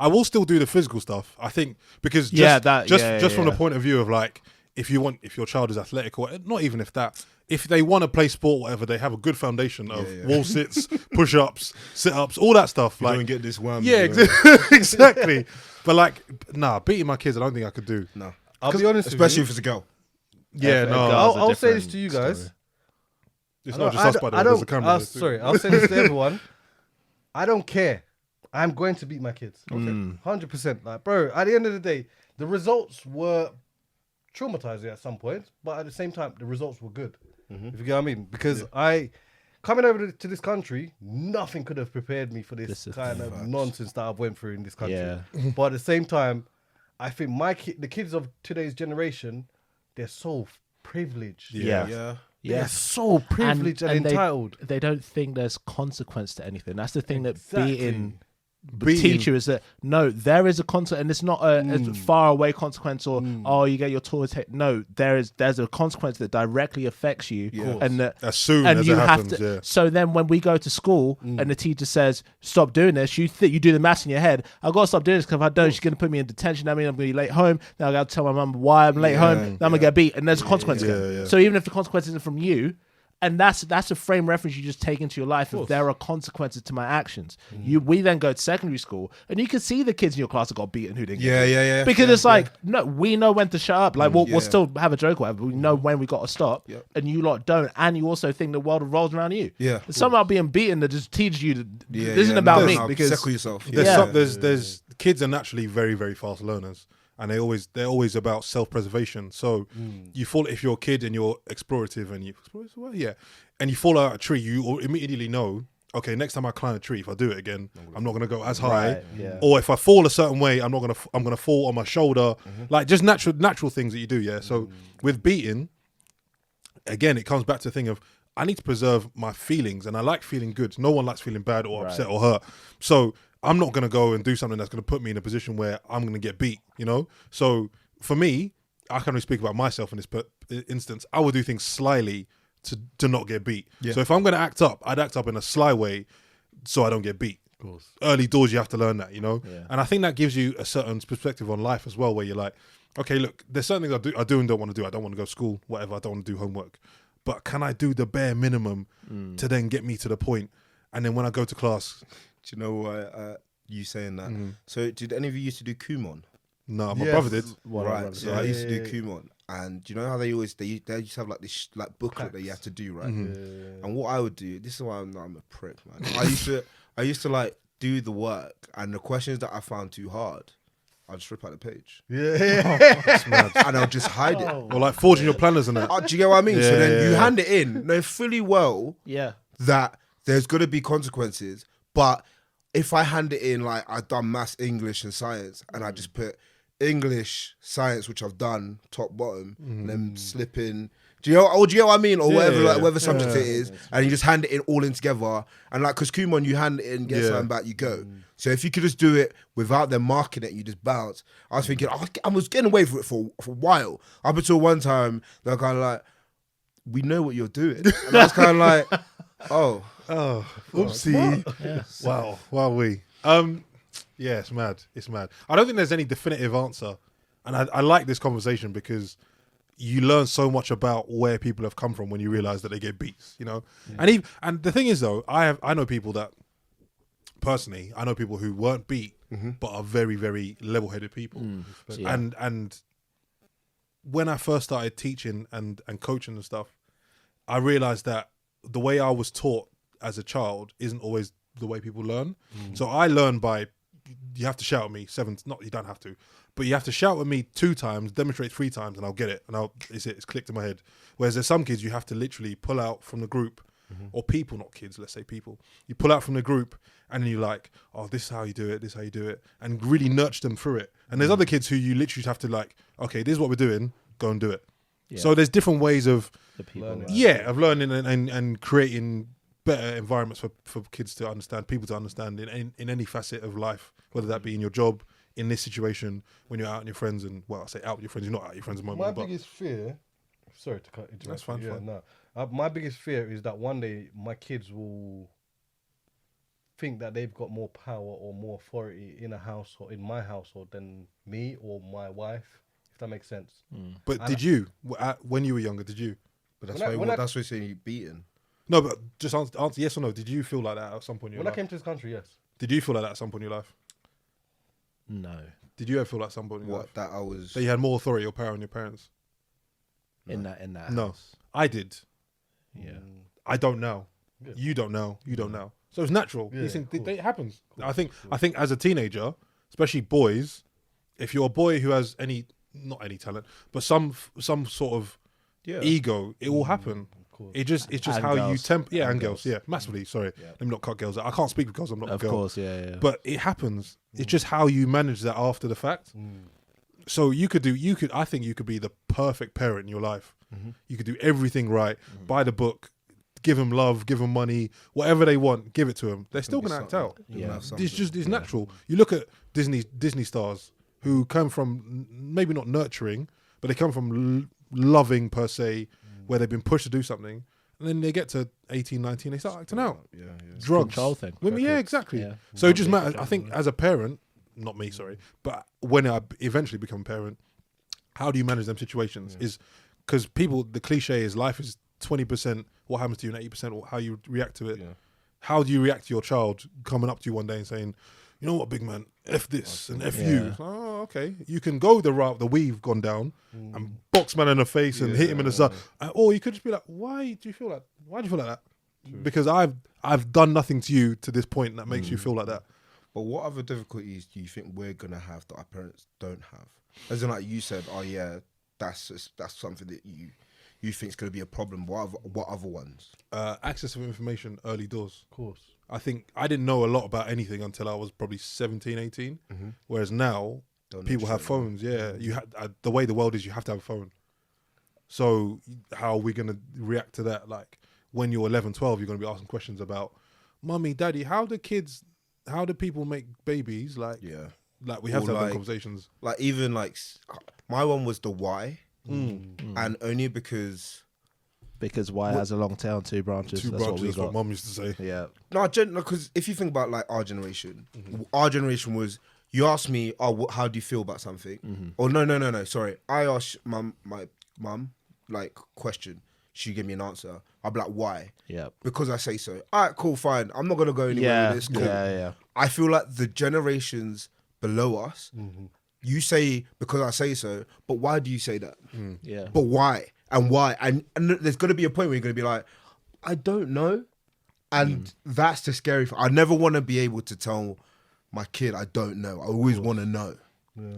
I will still do the physical stuff. I think because just from the point of view of like, if your child is athletic or not even if they want to play sport, whatever, they have a good foundation of wall sits, push ups, sit ups, all that stuff. You like, don't get this one. yeah, exactly. But like, beating my kids, I don't think I could do. No, I'll be honest, especially with if it's a girl. Yeah, no. I'll say this to you guys. It's not just us, by the way. There's a camera. there too. Sorry, I'll say this to everyone. I don't care. I'm going to beat my kids. Okay, 100%. Like, bro, at the end of the day, the results were traumatizing at some points, but at the same time, the results were good. If you get what I mean? Because coming over to this country, nothing could have prepared me for this kind of nonsense that I've went through in this country. Yeah. But at the same time, I think the kids of today's generation, they're so privileged. Yeah. They're so privileged and entitled. They don't think there's consequence to anything. That's the thing Exactly. that beating teach you is that no, there is a consequence, and it's not a far away consequence or oh, you get your toys. No, there's a consequence that directly affects you, and that As soon and as you it have happens, to. yeah. So then, when we go to school and the teacher says stop doing this, you do the maths in your head. I gotta stop doing this because if I don't, she's gonna put me in detention. I mean, I'm gonna be late home. Now I gotta tell my mum why I'm late home. Then I'm gonna get beat, and there's a consequence. again. So even if the consequence isn't from you. And that's a frame reference you just take into your life. If there are consequences to my actions, we then go to secondary school, and you can see the kids in your class that got beaten who didn't. Yeah. Because it's like, no, we know when to shut up. Like we'll still have a joke or whatever. But we know when we got to stop, and you lot don't. And you also think the world revolves around you. Yeah. It's somehow being beaten that just teaches you that this isn't about me. Because settle yourself. There's kids are naturally very, very fast learners, and they're always about self-preservation. So you fall if you're a kid and you're explorative and you fall out a tree, you immediately know, okay, next time I climb a tree, if I do it again, I'm not gonna go as high. Right, yeah. Or if I fall a certain way, I'm gonna fall on my shoulder. Like just natural things that you do. Yeah. So with beating, again, it comes back to the thing of I need to preserve my feelings, and I like feeling good. No one likes feeling bad or upset or hurt. So I'm not going to go and do something that's going to put me in a position where I'm going to get beat, you know? So for me, I can only speak about myself in this instance. I would do things slyly to not get beat. Yeah. So if I'm going to act up, I'd act up in a sly way so I don't get beat. Of course. Early doors, you have to learn that, you know? Yeah. And I think that gives you a certain perspective on life as well, where you're like, okay, look, there's certain things I do and don't want to do. I don't want to go to school, whatever. I don't want to do homework. But can I do the bare minimum to then get me to the point? And then when I go to class... Do you know why you saying that? So did any of you used to do Kumon? No, my brother did. Right, so I used to do Kumon. And do you know how they used to have like this like booklet that you have to do, right? And what I would do, this is why I'm a prick, man. I used to like do the work, and the questions that I found too hard, I'll just rip out the page. That's mad. And I'll just hide it. Or like forging your planners and that. Do you get what I mean? So then you hand it in, knowing fully well that there's going to be consequences. But if I hand it in, like I've done maths, English and science, and I just put English, science, which I've done top, bottom, and then slip in. Do you get what I mean? Or whatever subject it is, and you just hand it in all in together. And like, because Kumon, you hand it in, get something back, you go. So if you could just do it without them marking it, you just bounce. I was thinking, I was getting away with it for a while. Up until one time, they're kind of like, we know what you're doing. And I was kind of like, oh, oopsie. Wow, we. Yeah, it's mad. It's mad. I don't think there's any definitive answer. And I like this conversation because you learn so much about where people have come from when you realize that they get beats, you know? And the thing is though, I know people that personally, I know people who weren't beat but are very, very level-headed people. And when I first started teaching and coaching and stuff, I realized that the way I was taught as a child isn't always the way people learn. So I learned by, you have to shout at me you don't have to, but you have to shout at me 2 times, demonstrate 3 times, and I'll get it. And it's clicked in my head. Whereas there's some kids you have to literally pull out from the group or people, not kids, let's say people, you pull out from the group and then you're like, oh, this is how you do it, this is how you do it, and really nurture them through it. And there's other kids who you literally have to like, okay, this is what we're doing, go and do it. Yeah. So there's different ways of The people. Learning. Right? of learning and creating better environments for kids to understand, people to understand in any facet of life, whether that be in your job, in this situation, when you're out with your friends, and well, I say out with your friends, you're not out with your friends at the My moment, but biggest fear. Sorry to cut into That's fine, Yeah, fine. no. My biggest fear is that one day my kids will think that they've got more power or more authority in a house or in my household than me or my wife, if that makes sense. but did you when you were younger? Did you? But that's When I- why when I- that's why you're saying you're beaten. No, but just answer yes or no. Did you feel like that at some point in your When I life? came to this country, yes. Did you feel like that at some point in your life? No. Did you ever feel like at some point in your What life that I was. that you had more authority or power on your parents? In that No, house. I did. Yeah. I don't know. Good. You don't know. You don't know. So it's natural. Yeah, These things, cool. it happens. Cool, I think. cool. I think as a teenager, especially boys, if you're a boy who has not any talent, but some sort of Yeah. ego, it will happen. Of course. It's just And how you girls. temp. Yeah, And and girls. girls. Yeah, massively. Sorry, Yeah. let me not cut girls out. I can't speak because I'm not Of a girl. course, yeah. But it happens. It's just how you manage that after the fact. So I think you could be the perfect parent in your life. You could do everything right, buy the book, give them love, give them money, whatever they want, give it to them. They're still Be going to act something. out. You're gonna have It's something. just, it's natural. You look at Disney stars who come from maybe not nurturing, but they come from loving per se, where they've been pushed to do something. And then they get to 18, 19, they start acting out. Yeah, yeah. Drugs. Control thing. Women, yeah, exactly. Yeah. So it just matters. I think as a parent, not me, sorry, but when I eventually become a parent, how do you manage them situations? Is because the cliche is life is 20% what happens to you and 80% how you react to it. Yeah. How do you react to your child coming up to you one day and saying, you know what, big man, F this and F you. Yeah. Oh, okay. You can go the route that we've gone down and box man in the face and hit him in the side. Or you could just be like, why do you feel like that? Because I've done nothing to you to this point that makes you feel like that. But what other difficulties do you think we're gonna have that our parents don't have? As in, like you said, oh yeah, that's something that you think is gonna be a problem. What other ones? Access of information early doors. Of course. I think I didn't know a lot about anything until I was probably 17, 18. Whereas now, Don't know people have shit. phones. Yeah, you the way the world is, you have to have a phone. So how are we going to react to that? Like when you're 11, 12, you're going to be asking questions about, Mummy, Daddy, how do people make babies? Like, Yeah. like we have Or to have them like- conversations. Like even like my one was the why, and only because Because Y has a long tail and two branches. Two That's branches, what we that's what got. Mum used to say. Yeah. no, because if you think about like our generation was you ask me, oh, how do you feel about something? Or no, sorry, I asked my mum like question, she gave me an answer. I'll be like, why? Yeah. Because I say so. All right, cool, fine. I'm not gonna go anywhere Yeah. with this. Cool. Yeah. I feel like the generations below us, you say because I say so, but why do you say that? Yeah. But why? And why? And there's going to be a point where you're going to be like, I don't know. And that's the scary thing. I never want to be able to tell my kid I don't know. I always want to know.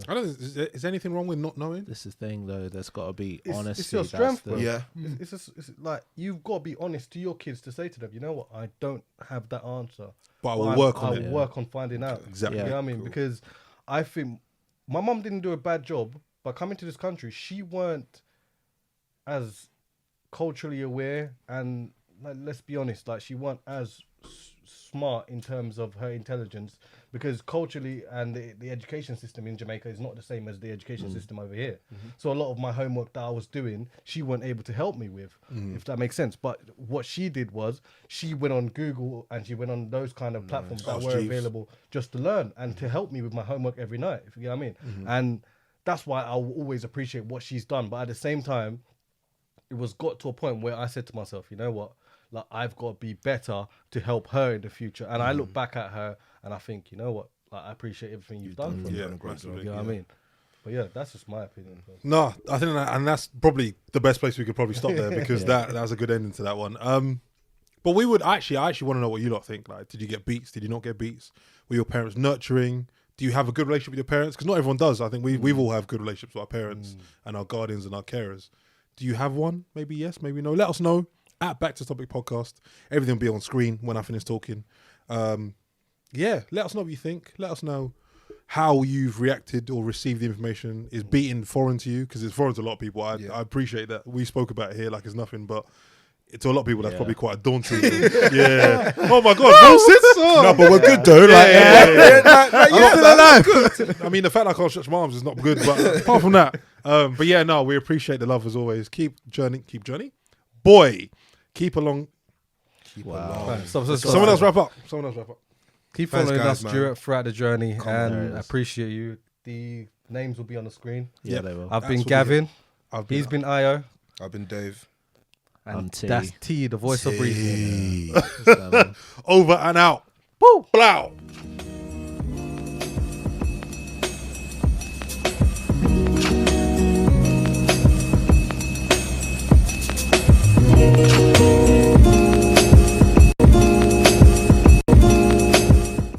I don't. Is there anything wrong with not knowing? This is the thing, though. There's got to be It's honesty. your That's strength, the- bro. Yeah. It's like you've got to be honest to your kids to say to them, you know what, I don't have that answer, But I will work on I it. will work on finding out. Exactly. You know Yeah. what I mean? Because I think my mum didn't do a bad job, but coming to this country, she weren't as culturally aware, and like, let's be honest, like she weren't as smart in terms of her intelligence, because culturally and the education system in Jamaica is not the same as the education system over here. So a lot of my homework that I was doing, she weren't able to help me with, if that makes sense. But what she did was she went on Google and she went on those kind of platforms that Ask were Jeeves. available just to learn and to help me with my homework every night, if you get what I mean. And that's why I'll always appreciate what she's done. But at the same time, it was got to a point where I said to myself, you know what, like I've got to be better to help her in the future. And I look back at her and I think, you know what, like I appreciate everything you've done for me. Yeah, done a great massively. You know what I mean? But yeah, that's just my opinion. No, I think and that's probably the best place we could probably stop there because that was a good ending to that one. But I actually want to know what you lot think. Like, did you get beats? Did you not get beats? Were your parents nurturing? Do you have a good relationship with your parents? Because not everyone does. I think we've all have good relationships with our parents and our guardians and our carers. Do you have one? Maybe yes, maybe no. Let us know at Back to Topic Podcast. Everything will be on screen when I finish talking. Yeah, let us know what you think. Let us know how you've reacted or received the information. Is beating foreign to you? Because it's foreign to a lot of people. I appreciate that. We spoke about it here like it's nothing, but to a lot of people that's probably quite a daunting thing. Yeah. Oh my God, nonsense. No, but we're good though. I'm still alive. I mean, the fact I can't stretch my arms is not good, but apart from that, but yeah, no, we appreciate the love as always. Keep journey, boy. Keep along. Right, Someone else wrap up. Keep Thanks, following guys, us man. throughout the journey, and I Yes. appreciate you. The names will be on the screen. Yeah, they will. I've been Absolutely. Gavin. I've He's been Io. I've been Dave. And I'm T. that's T, the voice of reason. over and out. Woo! Blow.